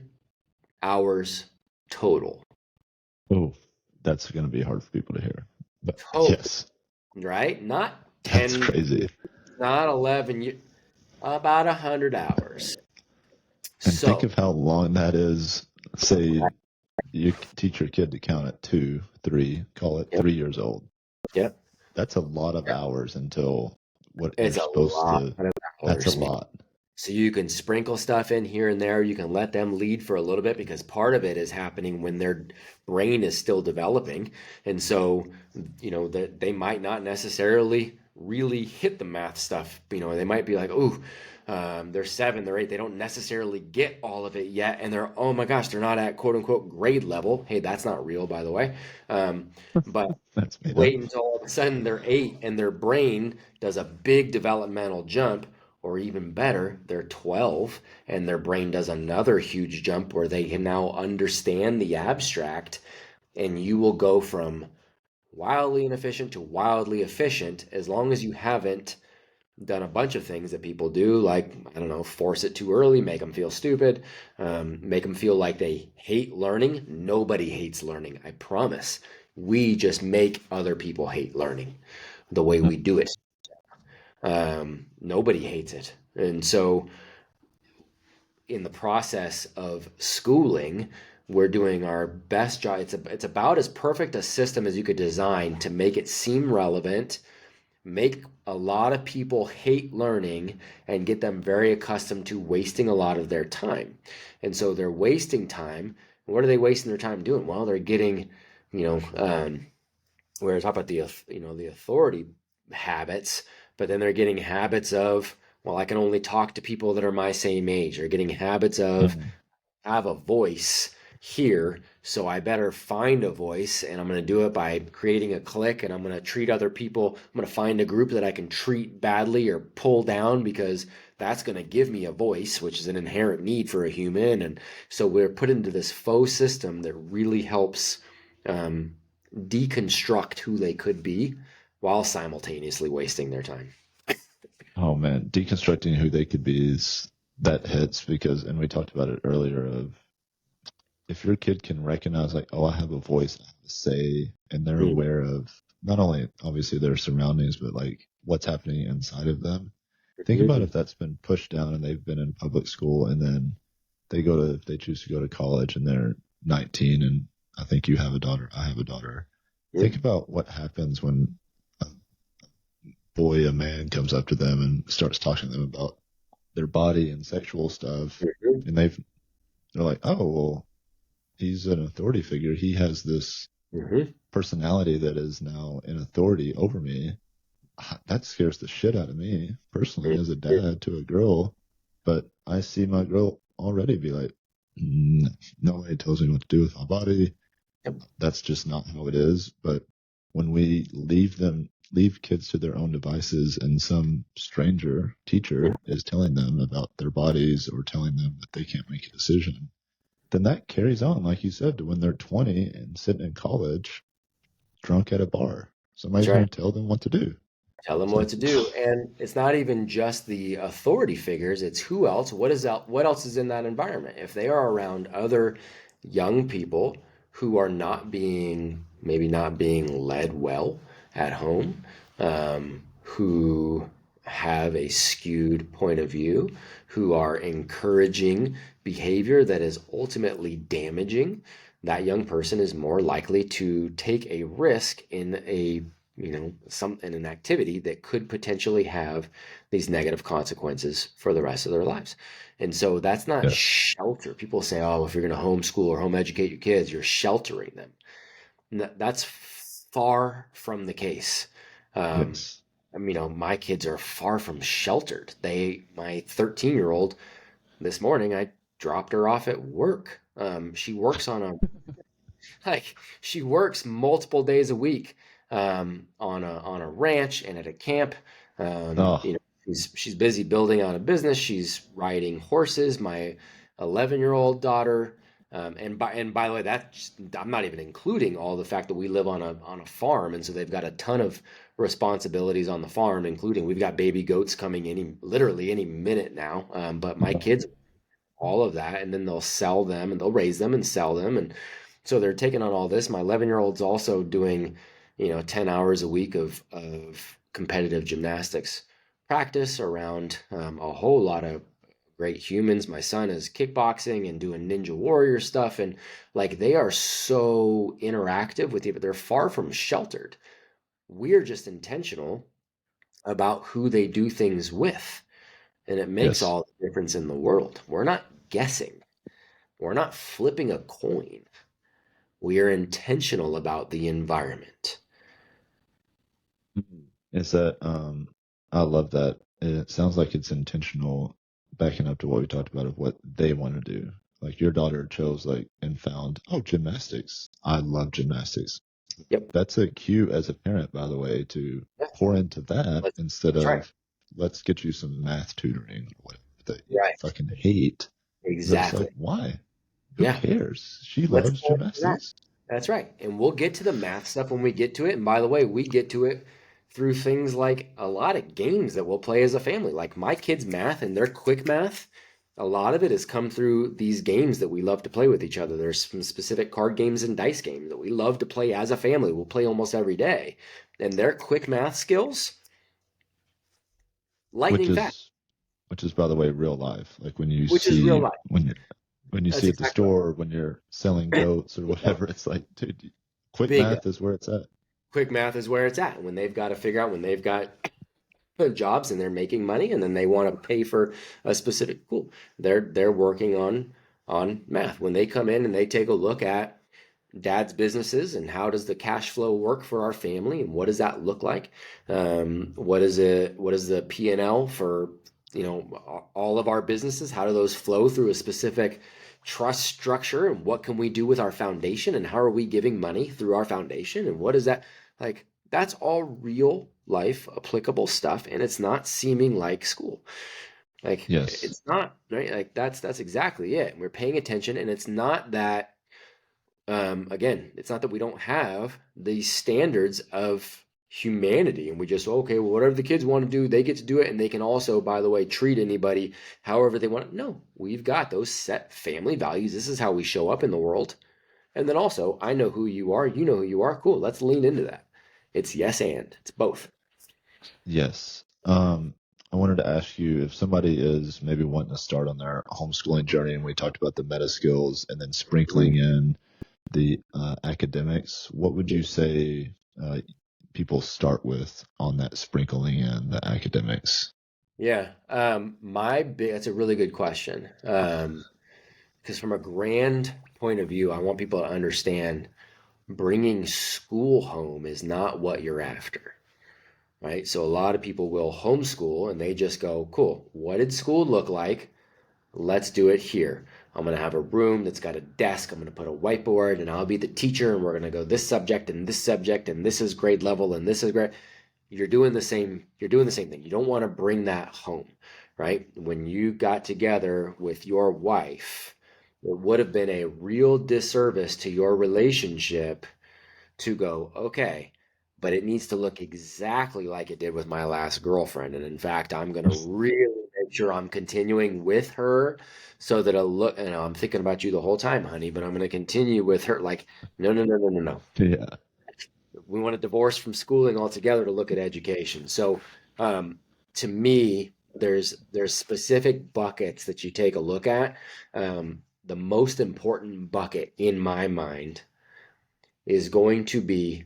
hours total. Oh, that's going to be hard for people to hear. But Total, yes, right? Not that's 10, crazy. not 11, about 100 hours. And think So, of how long that is. Say you teach your kid to count at 2, 3, call it yep, 3 years old. yep, That's a lot of yep. hours until what you're It's a supposed lot to. of That's a hours, man. lot. So you can sprinkle stuff in here and there. You can let them lead for a little bit because part of it is happening when their brain is still developing. And so, you know, that they might not necessarily really hit the math stuff. You know, they might be like, oh, they're 7, they're 8. They don't necessarily get all of it yet. And they're, oh my gosh, they're not at quote unquote grade level. Hey, that's not real, by the way. But That's made up. wait until all of a sudden they're 8 and their brain does a big developmental jump, or even better, they're 12 and their brain does another huge jump where they can now understand the abstract, and you will go from wildly inefficient to wildly efficient as long as you haven't done a bunch of things that people do, like, I don't know, force it too early, make them feel stupid, make them feel like they hate learning. Nobody hates learning, I promise. We just make other people hate learning the way we do it. Nobody hates it. And so, in the process of schooling, we're doing our best job. It's about as perfect a system as you could design to make it seem relevant, make a lot of people hate learning, and get them very accustomed to wasting a lot of their time. And so they're wasting time. What are they wasting their time doing? Well, they're getting, you know, we're talking about the authority habits, but then they're getting habits of, well, I can only talk to people that are my same age. They're getting habits of, Mm. have a voice here, so I better find a voice, and I'm going to do it by creating a clique, and I'm going to treat other people. I'm going to find a group that I can treat badly or pull down because that's going to give me a voice, which is an inherent need for a human. And so we're put into this faux system that really helps um, deconstruct who they could be while simultaneously wasting their time. Oh man, deconstructing who they could be is that hits because, and we talked about it earlier of if your kid can recognize like, oh, I have a voice, I have a say, and they're Mm-hmm. aware of not only obviously their surroundings, but like what's happening inside of them. Think about if that's been pushed down and they've been in public school and then if they choose to go to college and they're 19 and I think you have a daughter, I have a daughter. Think about what happens when a boy, a man comes up to them and starts talking to them about their body and sexual stuff. Mm-hmm. And they're like, oh, well, he's an authority figure. He has this Mm-hmm. personality that is now in authority over me. That scares the shit out of me personally as a dad to a girl. But I see my girl already be like, nobody tells me what to do with my body. Yep. That's just not how it is. But when we leave kids to their own devices and some stranger teacher is telling them about their bodies or telling them that they can't make a decision, then that carries on, like you said, to when they're 20 and sitting in college, drunk at a bar. That's Somebody's right. going to tell them what to do. Tell them It's what like, to do. And it's not even just the authority figures, it's who else, what else is in that environment. If they are around other young people who are maybe not being led well at home, who have a skewed point of view, who are encouraging behavior that is ultimately damaging, that young person is more likely to take a risk in in an activity that could potentially have these negative consequences for the rest of their lives. And so that's not yes, shelter. People say, oh, if you're going to homeschool or home educate your kids, you're sheltering them. That's far from the case. Um, yes. my kids are far from sheltered. My 13-year-old, this morning, I dropped her off at work. She works on a like she works multiple days a week on a ranch and at a camp. Oh, She's busy building on a business. She's riding horses. My 11-year-old daughter, and by the way, I'm not even including all the fact that we live on a farm, and so they've got a ton of responsibilities on the farm, including we've got baby goats coming literally any minute now. But my kids all of that, and then they'll sell them and they'll raise them and sell them, and so they're taking on all this. My 11-year-old's also doing 10 hours a week of competitive gymnastics practice around a whole lot of great humans. My son is kickboxing and doing ninja warrior stuff, and like they are so interactive with you, but they're far from sheltered. We're just intentional about who they do things with, and it makes yes. all the difference in the world. We're not guessing. We're not flipping a coin. We are intentional about the environment. Is that, I love that. It sounds like it's intentional, backing up to what we talked about of what they want to do. Like your daughter chose like and found, oh, gymnastics. I love gymnastics. Yep. That's a cue as a parent, by the way, to Yeah. pour into that instead That's right. of let's get you some math tutoring or whatever that you Right. fucking hate. But it's Exactly. like, why? Who Yeah. cares? She Let's loves pull into that. gymnastics. That's right. And we'll get to the math stuff when we get to it. And by the way, we get to it through things like a lot of games that we'll play as a family. Like my kids' math and their quick math, a lot of it has come through these games that we love to play with each other. There's some specific card games and dice games that we love to play as a family. We'll play almost every day. And their quick math skills, which lightning fast, is which is by the way real life. Like which is real life. when you see That's at the exactly store when you're selling right. goats or whatever, it's like, dude, quick Bingo. math is where it's at. Quick math is where it's at. When they've got to figure out when they've got jobs and they're making money and then they want to pay for a specific cool. They're working on math. When they come in and they take a look at dad's businesses and how does the cash flow work for our family and what does that look like, what is the P&L for all of our businesses, how do those flow through a specific trust structure, and what can we do with our foundation, and how are we giving money through our foundation, and what is that like. That's all real life applicable stuff, and it's not seeming like school. Like Yes. it's not, right? Like that's exactly it. We're paying attention, and it's not that Again, it's not that we don't have these standards of humanity and we just, okay, well, whatever the kids want to do, they get to do it. And they can also, by the way, treat anybody however they want. No, we've got those set family values. This is how we show up in the world. And then also, I know who you are, you know who you are. Cool, let's lean into that. It's yes and it's both. Yes. I wanted to ask you if somebody is maybe wanting to start on their homeschooling journey, and we talked about the meta skills and then sprinkling Mm, in the academics. What would you say people start with on that sprinkling in the academics? yeah, that's a really good question. Because from a grand point of view, I want people to understand bringing school home is not what you're after, right? So a lot of people will homeschool and they just go, cool, what did school look like? Let's do it here. I'm going to have a room that's got a desk. I'm going to put a whiteboard and I'll be the teacher and we're going to go this subject and this subject and this is grade level and this is grade. You're doing the same thing. You don't want to bring that home, right? When you got together with your wife, it would have been a real disservice to your relationship to go, okay, but it needs to look exactly like it did with my last girlfriend. And in fact, I'm going to really make sure I'm continuing with her so that I'm thinking about you the whole time, honey, but I'm going to continue with her. Like, no, no, no, no, no, no. Yeah. We want to divorce from schooling altogether to look at education. So, um, to me, there's specific buckets that you take a look at. The most important bucket in my mind is going to be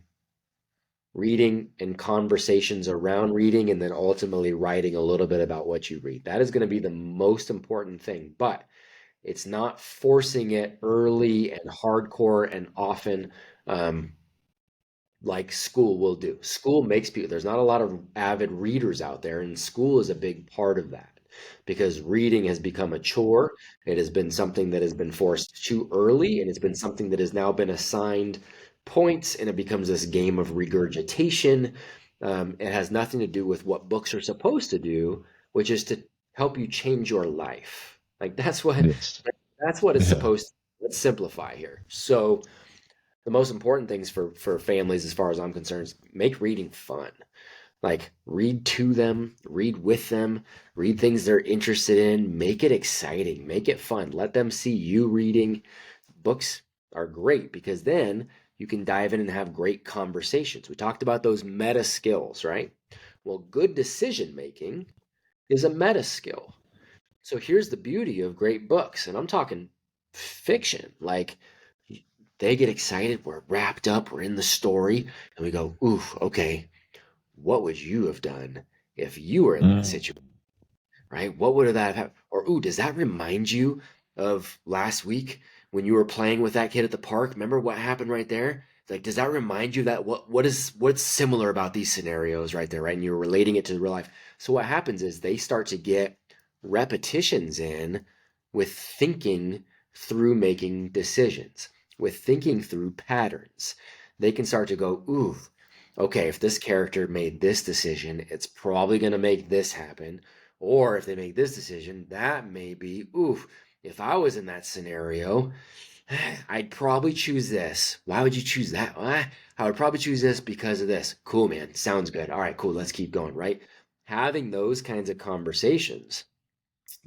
reading and conversations around reading, and then ultimately writing a little bit about what you read. That is going to be the most important thing, but it's not forcing it early and hardcore and often. Like school will do. School makes people, there's not a lot of avid readers out there, and school is a big part of that because reading has become a chore. It has been something that has been forced too early, and it's been something that has now been assigned points, and it becomes this game of regurgitation. It has nothing to do with what books are supposed to do, which is to help you change your life. Like Yes. that's what it's Yeah. supposed to. Let's simplify here. So the most important things for families, as far as I'm concerned, is make reading fun. Like read to them, read with them, read things they're interested in, make it exciting, make it fun. Let them see you reading. Books are great because then you can dive in and have great conversations. We talked about those meta skills, right? Well, good decision making is a meta skill. So here's the beauty of great books, and I'm talking fiction. Like they get excited, we're wrapped up, we're in the story, and we go, "Oof, okay, what would you have done if you were in that Mm. situation?" Right? What would that have? Or, ooh, does that remind you of last week when you were playing with that kid at the park? Remember what happened right there? Like, does that remind you that what's similar about these scenarios right there, right? And you're relating it to real life. So what happens is they start to get repetitions in with thinking through making decisions, with thinking through patterns. They can start to go, ooh, okay, if this character made this decision, it's probably going to make this happen. Or if they make this decision, that may be, oof, if I was in that scenario, I'd probably choose this. Why would you choose that? Well, I would probably choose this because of this. Cool, man. Sounds good. All right, cool. Let's keep going, right? Having those kinds of conversations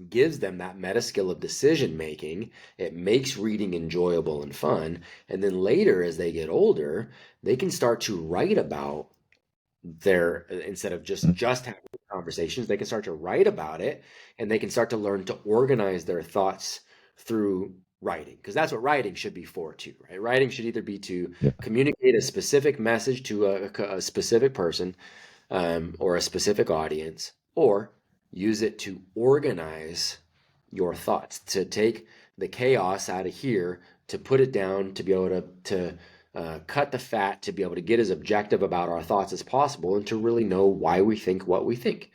gives them that meta skill of decision making. It makes reading enjoyable and fun. And then later, as they get older, they can start to write about their instead of just having conversations, they can start to write about it, and they can start to learn to organize their thoughts through writing, because that's what writing should be for too, right? Writing should either be to Yeah. communicate a specific message to a specific person, or a specific audience, or use it to organize your thoughts, to take the chaos out of here, to put it down, to be able to cut the fat, to be able to get as objective about our thoughts as possible, and to really know why we think what we think.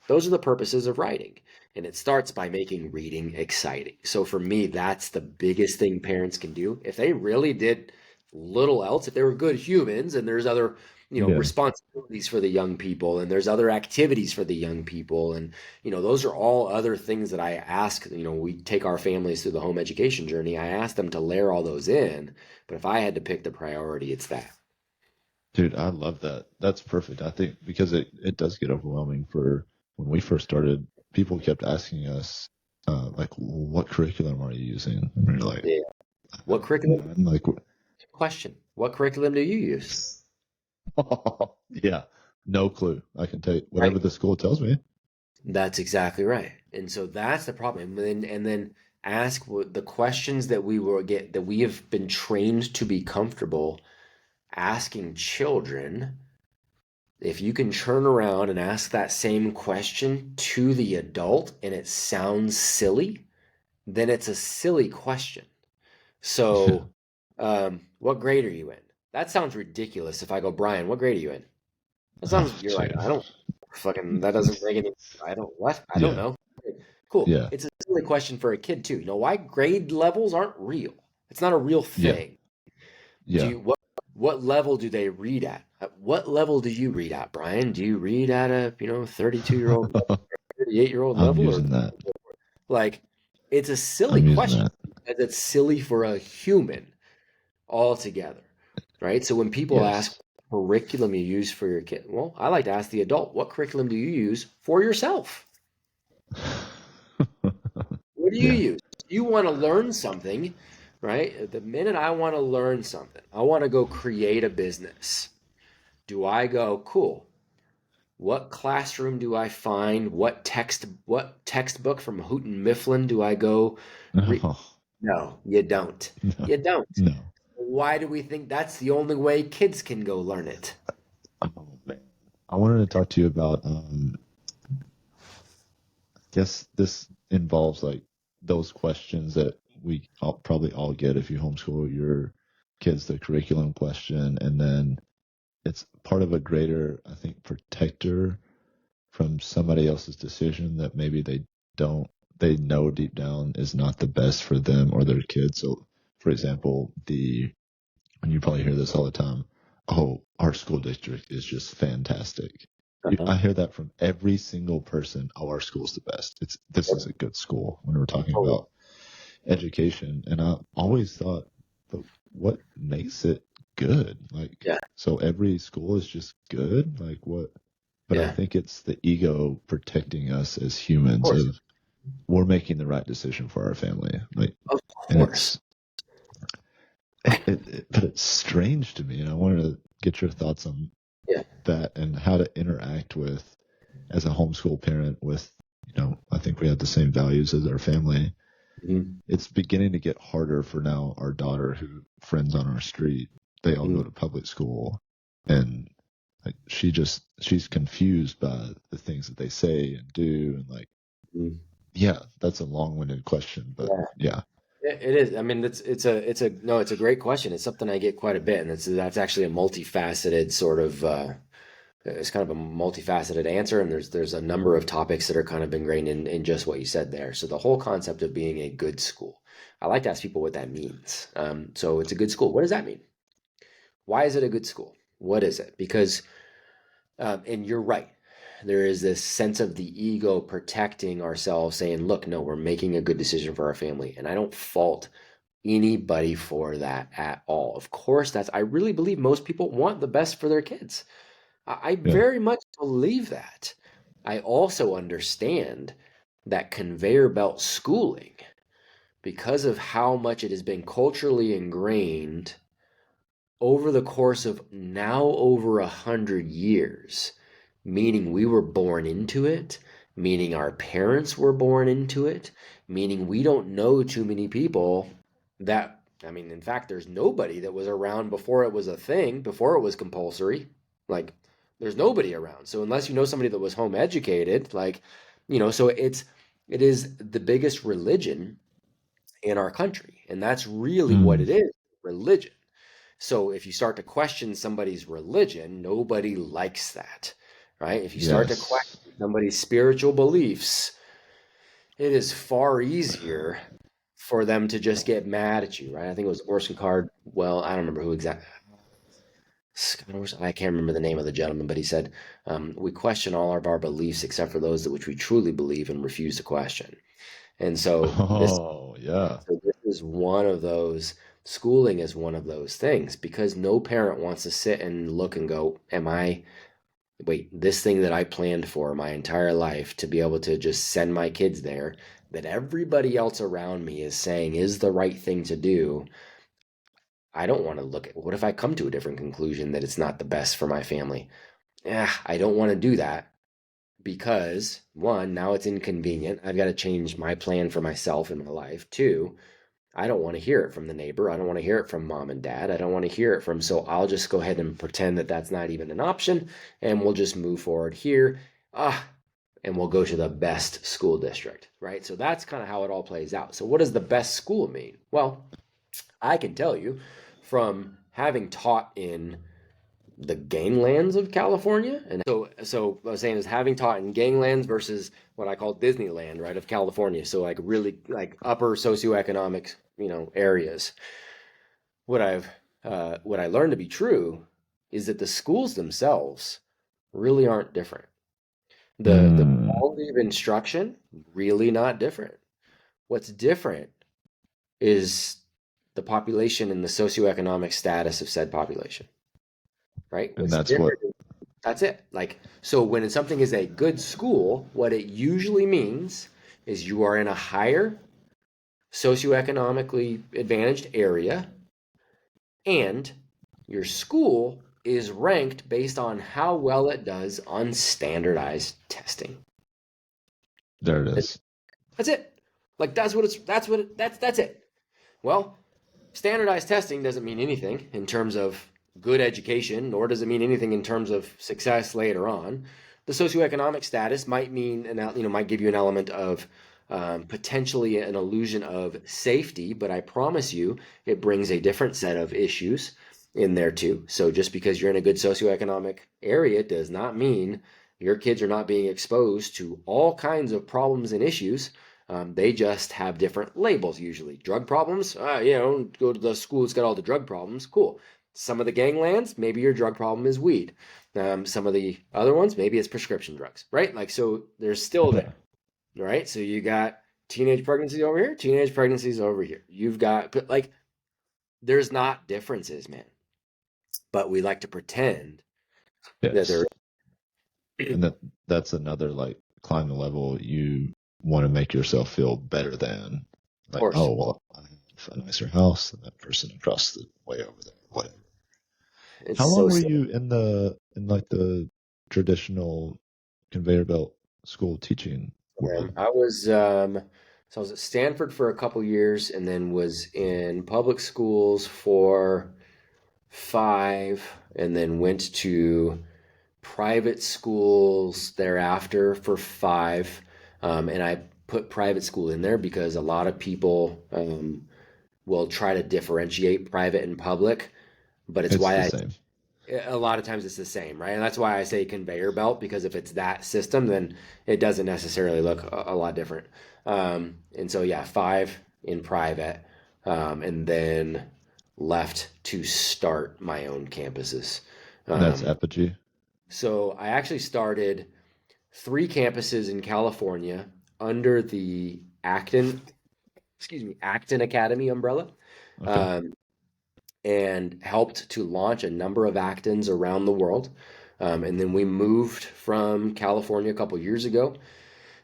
Those are the purposes of writing. And it starts by making reading exciting. So for me, that's the biggest thing parents can do. If they really did little else, if they were good humans, and there's other, Yeah. responsibilities for the young people, and there's other activities for the young people, and those are all other things that I ask. We take our families through the home education journey. I ask them to layer all those in, but if I had to pick the priority, it's that. Dude, I love that. That's perfect. I think because it does get overwhelming for when we first started, people kept asking us, like, what curriculum are you using? And we're like, Yeah. What curriculum? none. Like, Question. What curriculum do you use? yeah, no clue. I can tell you whatever Right. the school tells me. That's exactly right. And so that's the problem. And then ask the questions that we have been trained to be comfortable asking children. If you can turn around and ask that same question to the adult and it sounds silly, then it's a silly question. Yeah. So, what grade are you in? That sounds ridiculous. If I go, Brian, what grade are you in? That Oh, sounds, you're like, dude. I don't fucking, that doesn't make any, I don't, what? I don't Yeah. know. Cool. Yeah. It's a silly question for a kid too. You know why grade levels aren't real? It's not a real Yeah. thing. Do Yeah. you what level do they read at? At what level do you read at, Brian? Do you read at a, 32-year-old level, 38-year-old I'm level, or using that. like it's a silly I'm using question that. because it's silly for a human altogether, right? So when people ask Yes. what curriculum you use for your kid, well, I like to ask the adult, what curriculum do you use for yourself? What do you Yeah. use? You want to learn something, right? The minute I want to learn something, I want to go create a business. Do I go, cool? What classroom do I find? What textbook from Houghton Mifflin do I go read? No. No, you don't. No. You don't. No. Why do we think that's the only way kids can go learn it? Oh man. I wanted to talk to you about guess this involves like those questions that probably all get if you homeschool your kids, the curriculum question, and then it's part of a greater, I think, protector from somebody else's decision that maybe don't, they know deep down is not the best for them or their kids. So, for example, and you probably hear this all the time, oh, our school district is just fantastic. Uh-huh. I hear that from every single person. Oh, our school's the best. This is a good school when we're talking Totally. about education. And I always thought, but what makes it good? Like, Yeah, so every school is just good? Like what? But I yeah, think it's the ego protecting us as of humans course, of we're making the right decision for our family. Like, of and course. but it's strange to me. And I wanted to get your thoughts on Yeah. that and how to interact with as a homeschool parent with, I think we have the same values as our family. Mhm. It's beginning to get harder for now our daughter who friends on our street, they all Mhm. go to public school and like she's confused by the things that they say and do and like Mhm. yeah, that's a long-winded question, but Yeah, yeah. it is. I mean, it's a no, it's a great question. It's something I get quite a bit, and that's actually a multifaceted sort of it's kind of a multifaceted answer, and there's a number of topics that are kind of ingrained in just what you said there. So the whole concept of being a good school, I like to ask people what that means. So it's a good school. What does that mean? Why is it a good school? What is it? Because and you're right. There is this sense of the ego protecting ourselves, saying, look, no, we're making a good decision for our family. And I don't fault anybody for that at all. Of course, I really believe most people want the best for their kids. I Yeah. very much believe that. I also understand that conveyor belt schooling, because of how much it has been culturally ingrained over the course of now over 100 years, meaning we were born into it, meaning our parents were born into it, meaning we don't know too many people that, I mean, in fact, there's nobody that was around before it was a thing, before it was compulsory. Like, there's nobody around. So unless you know somebody that was home educated, like, so it is the biggest religion in our country. And that's really what Mm, it is, religion. So if you start to question somebody's religion, nobody likes that, right? If you start to yes. question somebody's spiritual beliefs, it is far easier for them to just get mad at you, right? I think it was Orson Card. Well, I don't remember who exactly. I can't remember the name of the gentleman, but he said, "We question all of our beliefs except for those that which we truly believe and refuse to question." And Oh, yeah. so this is one of those. Schooling is one of those things because no parent wants to sit and look and go, "Am I wait, this thing that I planned for my entire life to be able to just send my kids there, that everybody else around me is saying is the right thing to do. I don't want to look at what if I come to a different conclusion that it's not the best for my family? Yeah, I don't want to do that because one, now it's inconvenient. I've got to change my plan for myself in my life. Two, I don't want to hear it from the neighbor. I don't want to hear it from mom and dad. I don't want to hear it from, so I'll just go ahead and pretend that that's not even an option and we'll just move forward here. Ah, and we'll go to the best school district, right? So that's kind of how it all plays out. So, what does the best school mean? Well, I can tell you from having taught in the ganglands of California. And so I was saying is having taught in ganglands versus what I call Disneyland, right, of California. So like really like upper socioeconomic, areas. What I learned to be true is that the schools themselves really aren't different. The Mm, quality of instruction really not different. What's different is the population and the socioeconomic status of said population, right? and What's that's what, different. That's it. Like, so when something is a good school, what it usually means is you are in a higher socioeconomically advantaged area and your school is ranked based on how well it does on standardized testing. there it That- is. That's it. Like that's it. Well, standardized testing doesn't mean anything in terms of good education, nor does it mean anything in terms of success later on. The socioeconomic status might mean, might give you an element of potentially an illusion of safety, but I promise you, it brings a different set of issues in there too. So just because you're in a good socioeconomic area does not mean your kids are not being exposed to all kinds of problems and issues. They just have different labels usually. Drug problems, go to the school that's got all the drug problems. Cool. Some of the ganglands, maybe your drug problem is weed. Some of the other ones, maybe it's prescription drugs, right? Like, so there's still there, right? So you got teenage pregnancies over here, teenage pregnancies over here. You've got, but like, there's not differences, man. But we like to pretend that there Yes. And that's another like climb the level you want to make yourself feel better than of like, course. oh well, I have a nicer house than that person across the way over there. Whatever. It's How long so were silly. you in like the traditional conveyor belt school teaching world? I was at Stanford for a couple years and then was in public schools for 5 and then went to private schools thereafter for 5. And I put private school in there because a lot of people will try to differentiate private and public, but it's It's why the I same. a lot of times it's the same, right? And that's why I say conveyor belt because if it's that system, then it doesn't necessarily look a lot different. And so, yeah, 5 in private, and then left to start my own campuses. And that's Um, apogee. so I actually started 3 campuses in California under the Acton Academy umbrella. Okay. Um, and helped to launch a number of Actons around the world. And then we moved from California a couple years ago.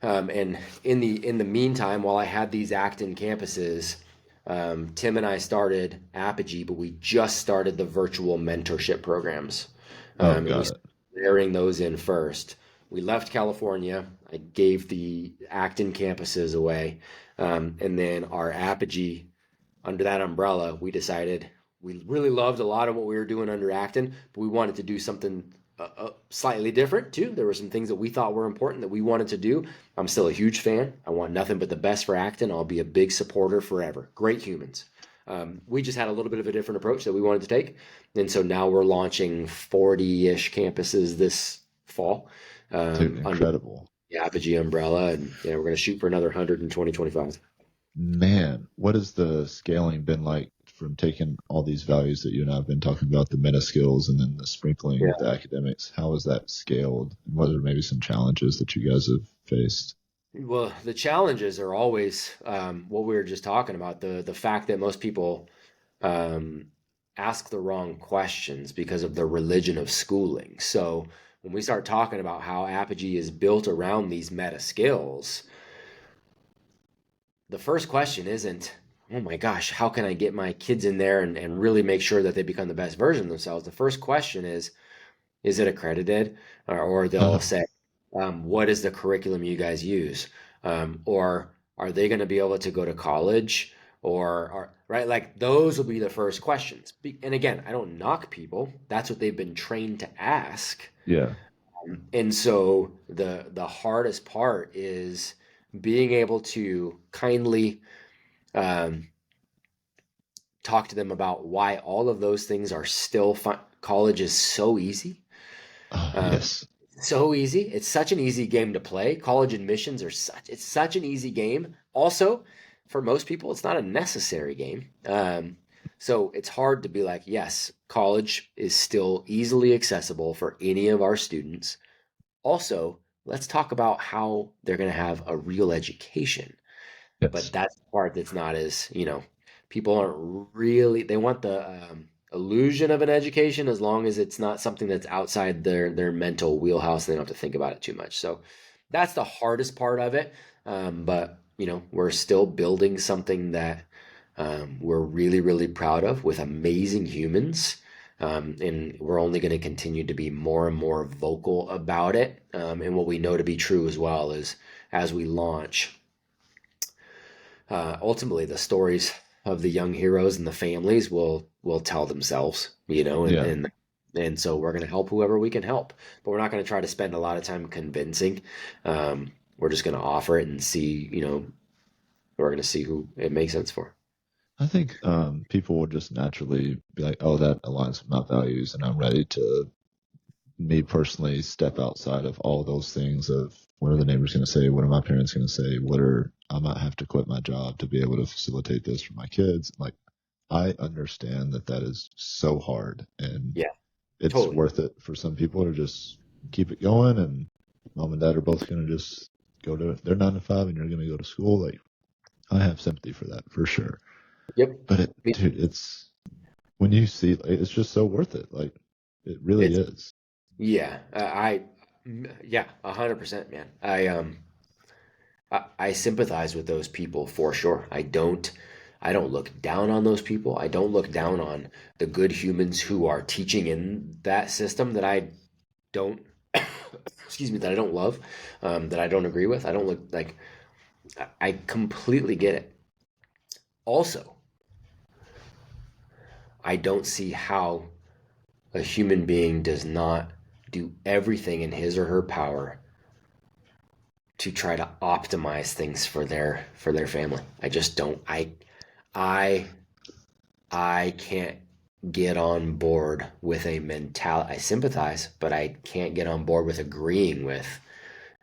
And in the meantime, while I had these Acton campuses, Tim and I started Apogee, but we just started the virtual mentorship programs, Oh, and we got it. started layering those in first. We left California. I gave the Acton campuses away, and then our Apogee under that umbrella, we decided we really loved a lot of what we were doing under Acton, but we wanted to do something slightly different too. There were some things that we thought were important that we wanted to do. I'm still a huge fan. I want nothing but the best for Acton. I'll be a big supporter forever. Great humans. We just had a little bit of a different approach that we wanted to take. And so now we're launching 40-ish campuses this fall Dude, under incredible. the Apogee umbrella. And we're going to shoot for another 100 in 2025. Man, what has the scaling been like from taking all these values that you and I have been talking about, the meta skills and then the sprinkling Yeah. of the academics? How has that scaled? And what are maybe some challenges that you guys have faced? Well, the challenges are always what we were just talking about, the fact that most people um, ask the wrong questions because of the religion of schooling. So when we start talking about how Apogee is built around these meta skills, the first question isn't, oh my gosh, how can I get my kids in there and really make sure that they become the best version of themselves? The first question is it accredited? Or they'll say, what is the curriculum you guys use? Or are they going to be able to go to college? Right? Like those will be the first questions. And again, I don't knock people. That's what they've been trained to ask. Yeah. And so the hardest part is being able to kindly um, talk to them about why all of those things are still fun. College is so easy. Oh, Um, yes. so easy. It's such an easy game to play. College admissions are it's such an easy game. Also, for most people, it's not a necessary game. So it's hard to be like, yes, college is still easily accessible for any of our students. Also, let's talk about how they're going to have a real education. But Yes. that's the part that's not as, people aren't really, they want the illusion of an education as long as it's not something that's outside their mental wheelhouse. They don't have to think about it too much. So that's the hardest part of it. But, we're still building something that we're really, really proud of with amazing humans. And we're only going to continue to be more and more vocal about it. And what we know to be true as well is as we launch, ultimately the stories of the young heroes and the families will tell themselves, and Yeah. and so we're going to help whoever we can help, but we're not going to try to spend a lot of time convincing. We're just going to offer it and see, we're going to see who it makes sense for. I think people will just naturally be like, oh, that aligns with my values, and I'm ready to, me personally, step outside of all those things of what are the neighbors going to say? What are my parents going to say? I might have to quit my job to be able to facilitate this for my kids. Like, I understand that that is so hard and Yeah, it's totally. worth it for some people to just keep it going. And mom and dad are both going to just go to their 9 to 5 and you're going to go to school. Like, I have sympathy for that for sure. Yep. But Me- dude, it's when you see, it's just so worth it. Like, it really it's is. yeah, yeah, 100%, man. I sympathize with those people for sure. I don't look down on those people. I don't look down on the good humans who are teaching in that system that I don't excuse me, that I don't love, that I don't agree with. I don't look like I completely get it. Also, I don't see how a human being does not do everything in his or her power to try to optimize things for their family. I just don't. I I can't get on board with a mentality. I sympathize, but I can't get on board with agreeing with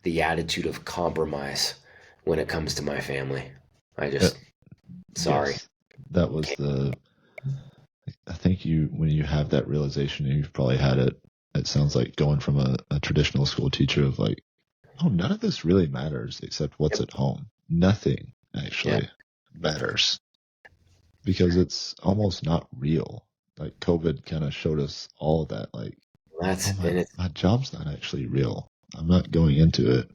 the attitude of compromise when it comes to my family. I Uh, just, sorry. yes, that was Can't. I think when you have that realization, and you've probably had it, it sounds like going from a traditional school teacher of like, oh, none of this really matters except what's Yep. at home. Nothing Yeah. actually matters because it's almost not real. Like COVID kind of showed us all of that. Like, oh, And it's, my job's not actually real. I'm not going into it.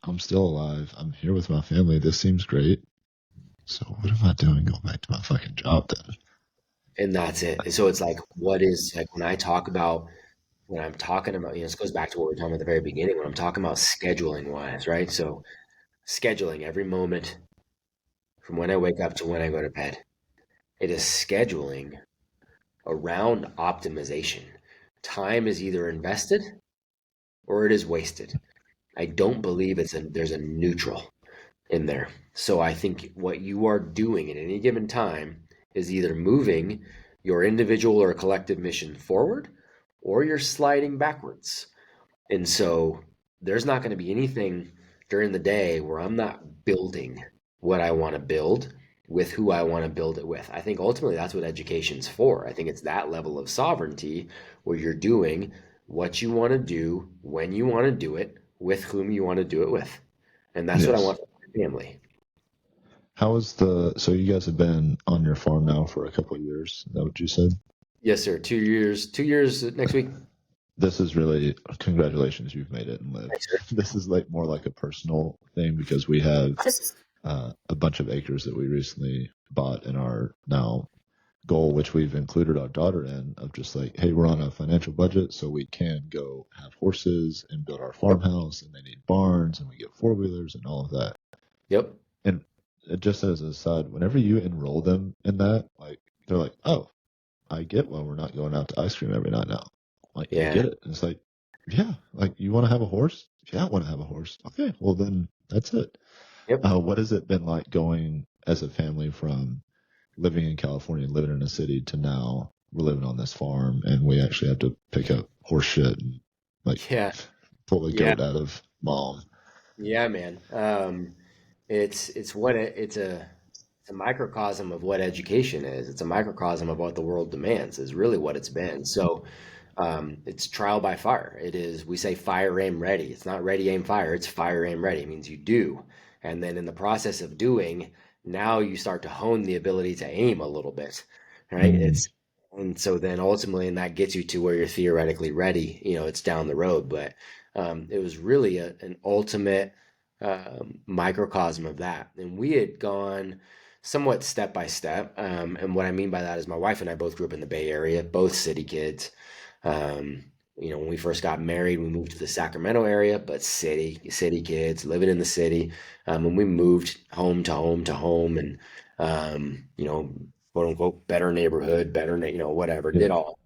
I'm still alive. I'm here with my family. This seems great. So what am I doing going back to my fucking job then? and that's it. And so it's like, what is, like, when I'm talking about, this goes back to what we were talking about at the very beginning, when I'm talking about scheduling wise, right? So scheduling every moment from when I wake up to when I go to bed. It is scheduling around optimization. Time is either invested or it is wasted. I don't believe there's a neutral in there. So I think what you are doing at any given time is either moving your individual or collective mission forward or you're sliding backwards. And so there's not going to be anything during the day where I'm not building. what I want to build with who I want to build it with. I think ultimately that's what education's for. I think it's that level of sovereignty where you're doing what you want to do, when you want to do it, with whom you want to do it with. And that's what I Yes. want for my family. How is so you guys have been on your farm now for a couple of years? Is that what you said? Yes, sir. 2 years, 2 years next week. This is really congratulations, you've made it and lived. Thanks, sir. This is like more like a personal thing because we have a bunch of acres that we recently bought in our now goal, which we've included our daughter in, of just like, hey, we're on a financial budget, so we can go have horses and build our Yep. farmhouse, and they need barns, and we get four wheelers and all of that. Yep. And just as an aside, whenever you enroll them in that, like they're like, oh, I get why we're not going out to ice cream every night now. Like you Yeah. get it. And it's like, yeah, like you want to have a horse? Yeah, I want to have a horse. Okay, well then that's it. Yep. What has it been like going as a family from living in California and living in a city to now we're living on this farm and we actually have to pick up horse shit and like Yeah. pull the Yeah. goat out of mom? Yeah, man. It's what it's a microcosm of what education is. It's a microcosm of what the world demands, is really what it's been. So it's trial by fire. It is, we say fire, aim, ready. It's not ready, aim, fire. It's fire, aim, ready. It means you do. And then in the process of doing, now you start to hone the ability to aim a little bit, right? Mm, And so then ultimately, and that gets you to where you're theoretically ready, it's down the road. But it was really an ultimate microcosm of that. And we had gone somewhat step by step. And what I mean by that is my wife and I both grew up in the Bay Area, both city kids. Um, when we first got married, we moved to the Sacramento area, but city kids living in the city. And we moved home to home to home, and quote unquote better neighborhood, whatever, yeah. did all.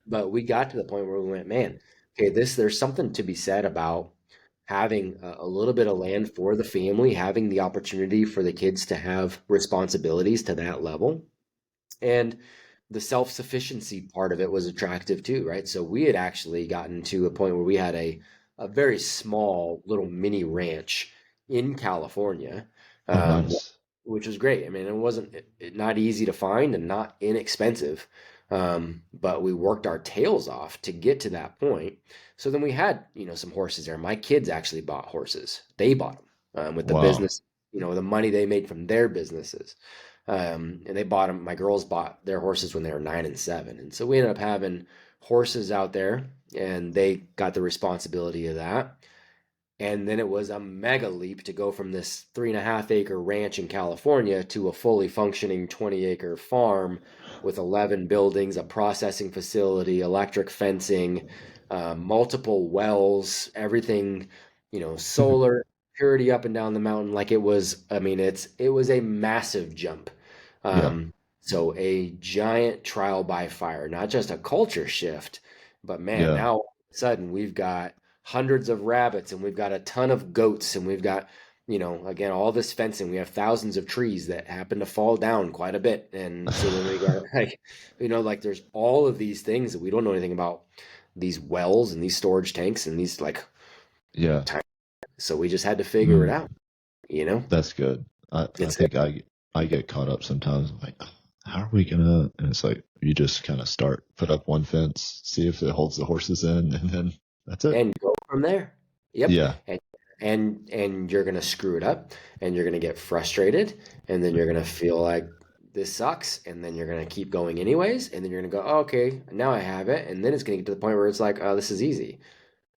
But we got to the point where we went, man, okay, there's something to be said about having a little bit of land for the family, having the opportunity for the kids to have responsibilities to that level. And the self-sufficiency part of it was attractive too, right? So we had actually gotten to a point where we had a very small little mini ranch in California, Oh, um, nice. which was great. I mean, it wasn't not easy to find and not inexpensive, but we worked our tails off to get to that point. So then we had, some horses there. My kids actually bought horses. They bought them with the Wow. business, the money they made from their businesses. And they bought them. My girls bought their horses when they were 9 and 7, and so we ended up having horses out there, and they got the responsibility of that. And then it was a mega leap to go from this 3.5 acre ranch in California to a fully functioning 20-acre farm with 11 buildings, a processing facility, electric fencing, multiple wells, everything, solar, purity up and down the mountain. Like it was, I mean, it was a massive jump. Yeah. So a giant trial by fire, not just a culture shift, but man, Yeah. now all of a sudden we've got hundreds of rabbits and we've got a ton of goats and we've got, again, all this fencing. We have thousands of trees that happen to fall down quite a bit. And so then we got like, like there's all of these things that we don't know anything about, these wells and these storage tanks and these like Yeah. time. So we just had to figure it Mm, out, you know? that's good. I It's good. think I get caught up sometimes. I'm like, "Oh, how are we gonna?" And it's like you just kind of start, put up one fence, see if it holds the horses in, and then that's it. And go from there. Yep. Yeah. And you're gonna screw it up and you're gonna get frustrated and then you're gonna feel like this sucks and then you're gonna keep going anyways and then you're gonna go, oh, okay, now I have it, and then it's gonna get to the point where it's like, oh, this is easy.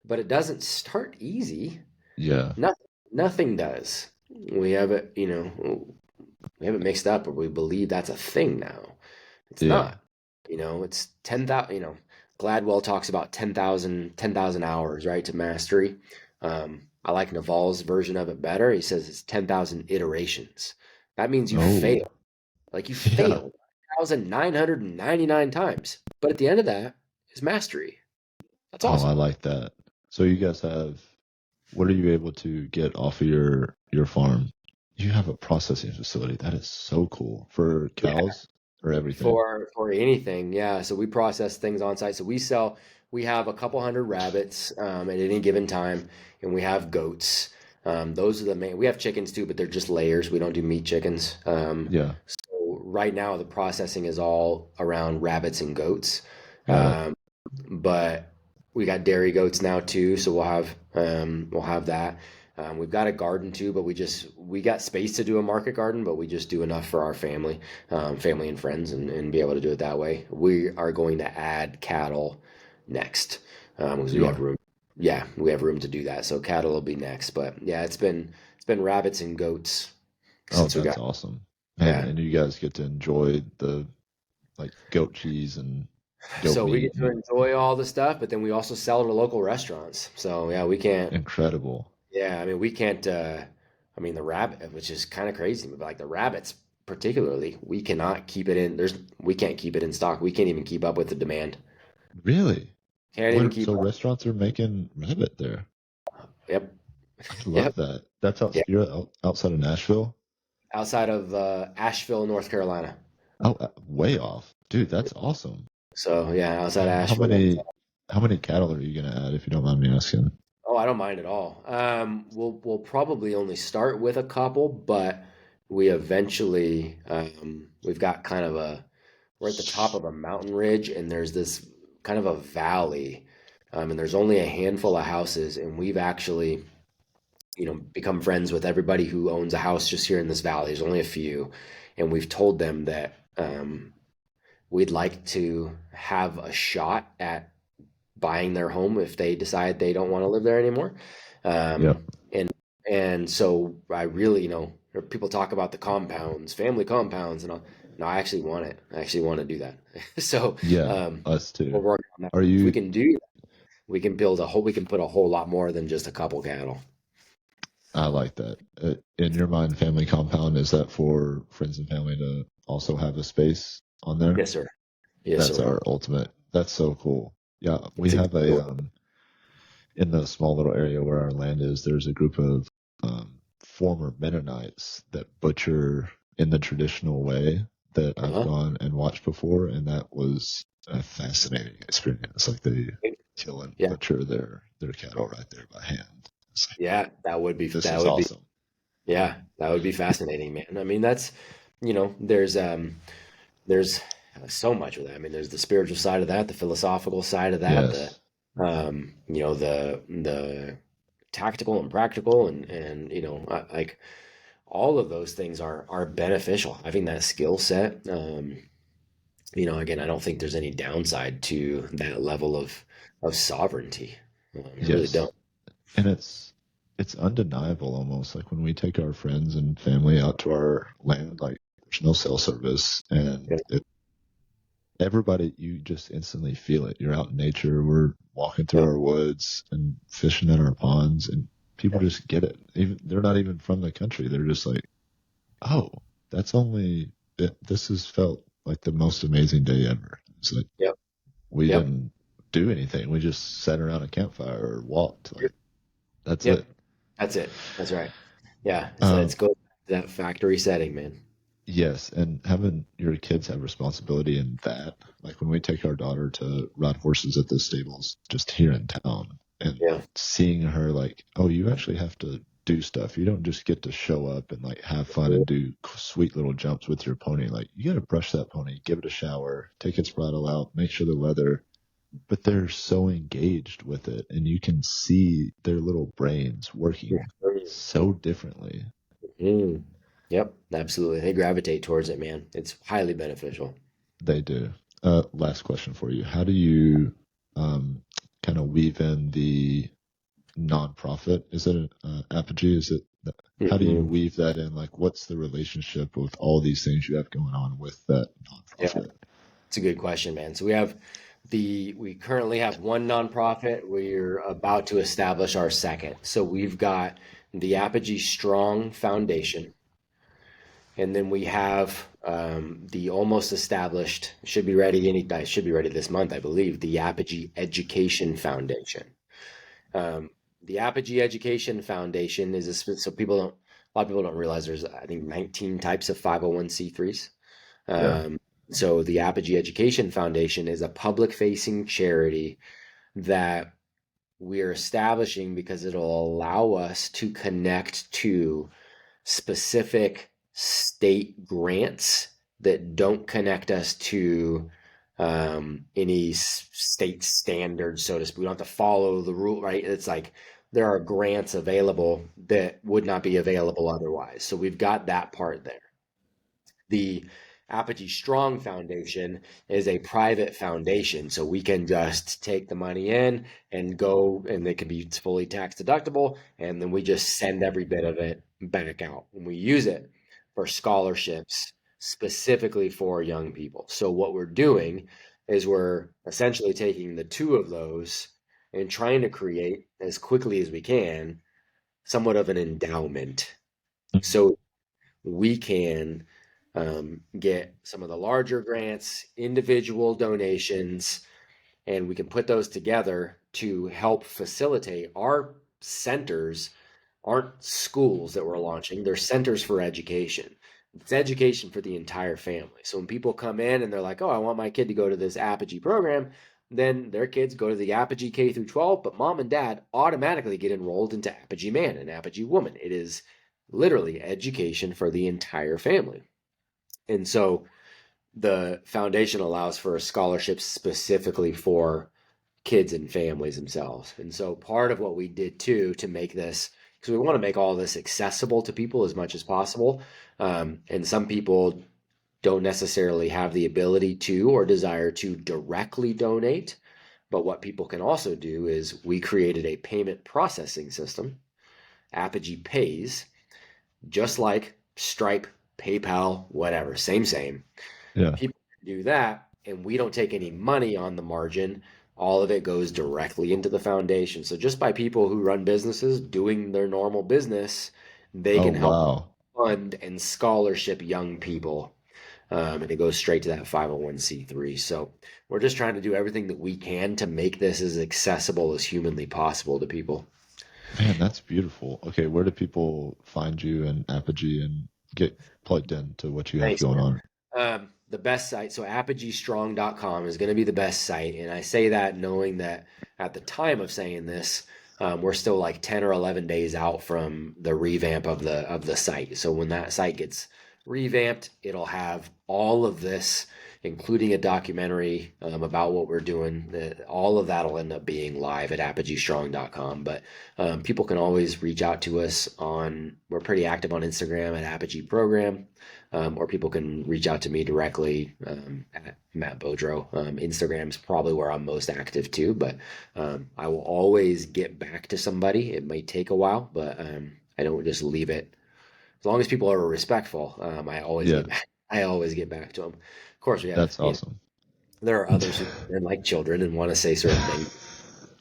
But it doesn't start easy. Yeah. Nothing does. We have it, we have it mixed up, or we believe that's a thing now. It's Yeah. not. It's 10,000, Gladwell talks about 10,000 hours, right, to mastery. I like Naval's version of it better. He says it's 10,000 iterations. That means you Oh. fail. Like you Yeah. failed 1,999 times. But at the end of that is mastery. That's Oh, I awesome. like that. So you guys have, what are you able to get off of your farm? You have a processing facility. That is so cool for cows or everything. For anything, yeah. So we process things on site. So we have a couple hundred rabbits at any given time, and we have goats. Those are the main. We have chickens too, but they're just layers. We don't do meat chickens. Yeah, So right now the processing is all around rabbits and goats. got it. Um, but we got dairy goats now too, so we'll have that. We've got a garden too, but we got space to do a market garden, but we just do enough for our family, family and friends, and be able to do it that way. We are going to add cattle next because we You have are. room. Yeah, we have room to do that. So cattle will be next. But yeah, it's been rabbits and goats Oh, since we that's got. awesome. Man, Yeah. and you guys get to enjoy the like goat cheese and goat So we meat get to and enjoy all the stuff, but then we also sell to local restaurants. So yeah, we can't. incredible. Yeah, I mean we can't. I mean the rabbit, which is kind of crazy, but like the rabbits particularly, we cannot keep it in. We can't keep it in stock. We can't even keep up with the demand. Really? Can't even What? keep So up. restaurants are making rabbit there. Yep, I yep, love that. That's yeah. outside of Nashville. Outside of Asheville, North Carolina. Oh, way off, dude. That's awesome. So yeah, outside of How Asheville. how many cattle are you gonna add if you don't mind me asking? Oh, I don't mind at all. We'll probably only start with a couple, but we eventually we've got kind of a we're at the top of a mountain ridge, and there's this kind of a valley, and there's only a handful of houses, and we've actually become friends with everybody who owns a house just here in this valley. There's only a few, and we've told them that we'd like to have a shot at buying their home if they decide they don't want to live there anymore. Yep. And so I really, people talk about the compounds, family compounds, and all. No, I actually want it. I actually want to do that. So Yeah, um, us we're too. working on that. Are If we you? can do that, we can put a whole lot more than just a couple cattle. I like that. In your mind, family compound, is that for friends and family to also have a space on there? Yes, sir. Yes, That's sir. our ultimate. That's so cool. Yeah, we It's a have a in the small little area where our land is. There's a group of former Mennonites that butcher in the traditional way that I've uh gone and watched before, and that was a fascinating experience. Like they kill and Yeah, butcher their cattle right there by hand. It's like, yeah. this That is would be awesome. yeah, that would be fascinating, man. I mean, that's there's so much of that. I mean, there's the spiritual side of that, the philosophical side of that, Yes, the tactical and practical, and like all of those things are beneficial. Having that skill set, again, I don't think there's any downside to that level of sovereignty. I really yes, don't. and it's undeniable almost. Like when we take our friends and family out to our land, like there's no cell service, and Yeah, everybody, you just instantly feel it. You're out in nature. We're walking through yeah, our woods and fishing in our ponds, and people yeah, just get it. Even they're not even from the country. They're just like, oh, that's only this has felt like the most amazing day ever. It's like yep, we yep, didn't do anything. We just sat around a campfire or walked. Like that's yep. it. That's it. That's right. Yeah, it's Um, go back to that factory setting, man. yes, and having your kids have responsibility in that, like when we take our daughter to ride horses at the stables just here in town, and Yeah, seeing her like, oh, you actually have to do stuff. You don't just get to show up and like have fun and do sweet little jumps with your pony. Like you got to brush that pony, give it a shower, take its bridle out, make sure the leather. But they're so engaged with it, and you can see their little brains working so differently. mm. Yep, absolutely. They gravitate towards it, man. It's highly beneficial. They do. Last question for you. How do you um, kind of weave in the nonprofit? Is it an apogee? How do you Hmm. weave that in? Like, what's the relationship with all these things you have going on with that Yeah, nonprofit? it's a good question, man. So we currently have one nonprofit. We're about to establish our second. So we've got the Apogee Strong Foundation, and then we have the almost established, should be ready this month, I believe, the Apogee Education Foundation. Um, the Apogee Education Foundation is so a lot of people don't realize there's, I think, 19 types of 501(c)(3)s. Yeah. Um, so the Apogee Education Foundation is a public facing charity that we're establishing because it'll allow us to connect to specific state grants that don't connect us to any state standards, so to speak. We don't have to follow the rule, right? It's like there are grants available that would not be available otherwise. So we've got that part there. The Apogee Strong Foundation is a private foundation, so we can just take the money in and go, and it can be fully tax deductible, and then we just send every bit of it back out. And we use it for scholarships specifically for young people. So what we're doing is we're essentially taking the two of those and trying to create as quickly as we can somewhat of an endowment. So we can get some of the larger grants, individual donations, and we can put those together to help facilitate our centers. Aren't schools that we're launching, they're centers for education. It's education for the entire family. So when people come in and they're like, oh, I want my kid to go to this Apogee program, then their kids go to the Apogee K through 12, but mom and dad automatically get enrolled into Apogee Man and Apogee Woman. It is literally education for the entire family. And so the foundation allows for a scholarship specifically for kids and families themselves. And so part of what we did too to make this, because we want to make all this accessible to people as much as possible. And some people don't necessarily have the ability to or desire to directly donate. But what people can also do is we created a payment processing system, Apogee Pays, just like Stripe, PayPal, whatever, same. Yeah. People can do that, and we don't take any money on the margin. All of it goes directly into the foundation. So just by people who run businesses doing their normal business, they Oh, can help wow. fund and scholarship young people. And it goes straight to that 501(c)(3). So we're just trying to do everything that we can to make this as accessible as humanly possible to people. Man, that's beautiful. Okay, where do people find you and Apogee and get plugged into what you have Thanks, going man. on? The best site, so apogeestrong.com is going to be the best site. And I say that knowing that at the time of saying this, we're still like 10 or 11 days out from the revamp of the site. So when that site gets revamped, it'll have all of this, including a documentary about what we're doing. All of that will end up being live at apogeestrong.com. But people can always reach out to us we're pretty active on Instagram at Apogee Program. Or people can reach out to me directly at Matt Beaudreau. Instagram's probably where I'm most active too, but I will always get back to somebody. It might take a while, but I don't just leave it. As long as people are respectful, I always Yeah, get back. I always get back to them. Of course, we have, that's awesome. there are others who are like children and want to say certain things.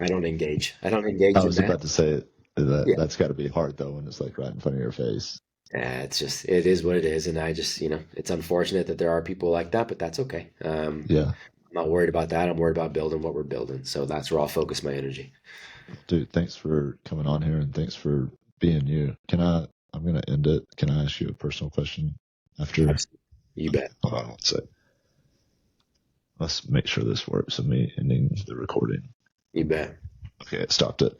I don't engage. I don't I engage in was that. about to say that Yeah. that's got to be hard though when it's like right in front of your face. It's just, it is what it is. And I just, it's unfortunate that there are people like that, but that's okay. Yeah, I'm not worried about that. I'm worried about building what we're building. So that's where I'll focus my energy. dude, thanks for coming on here and thanks for being you. I'm gonna end it. Can I ask you a personal question after? Absolutely. You bet. Hold on one sec. Let's make sure this works. Of me ending the recording. You bet. Okay, it stopped it.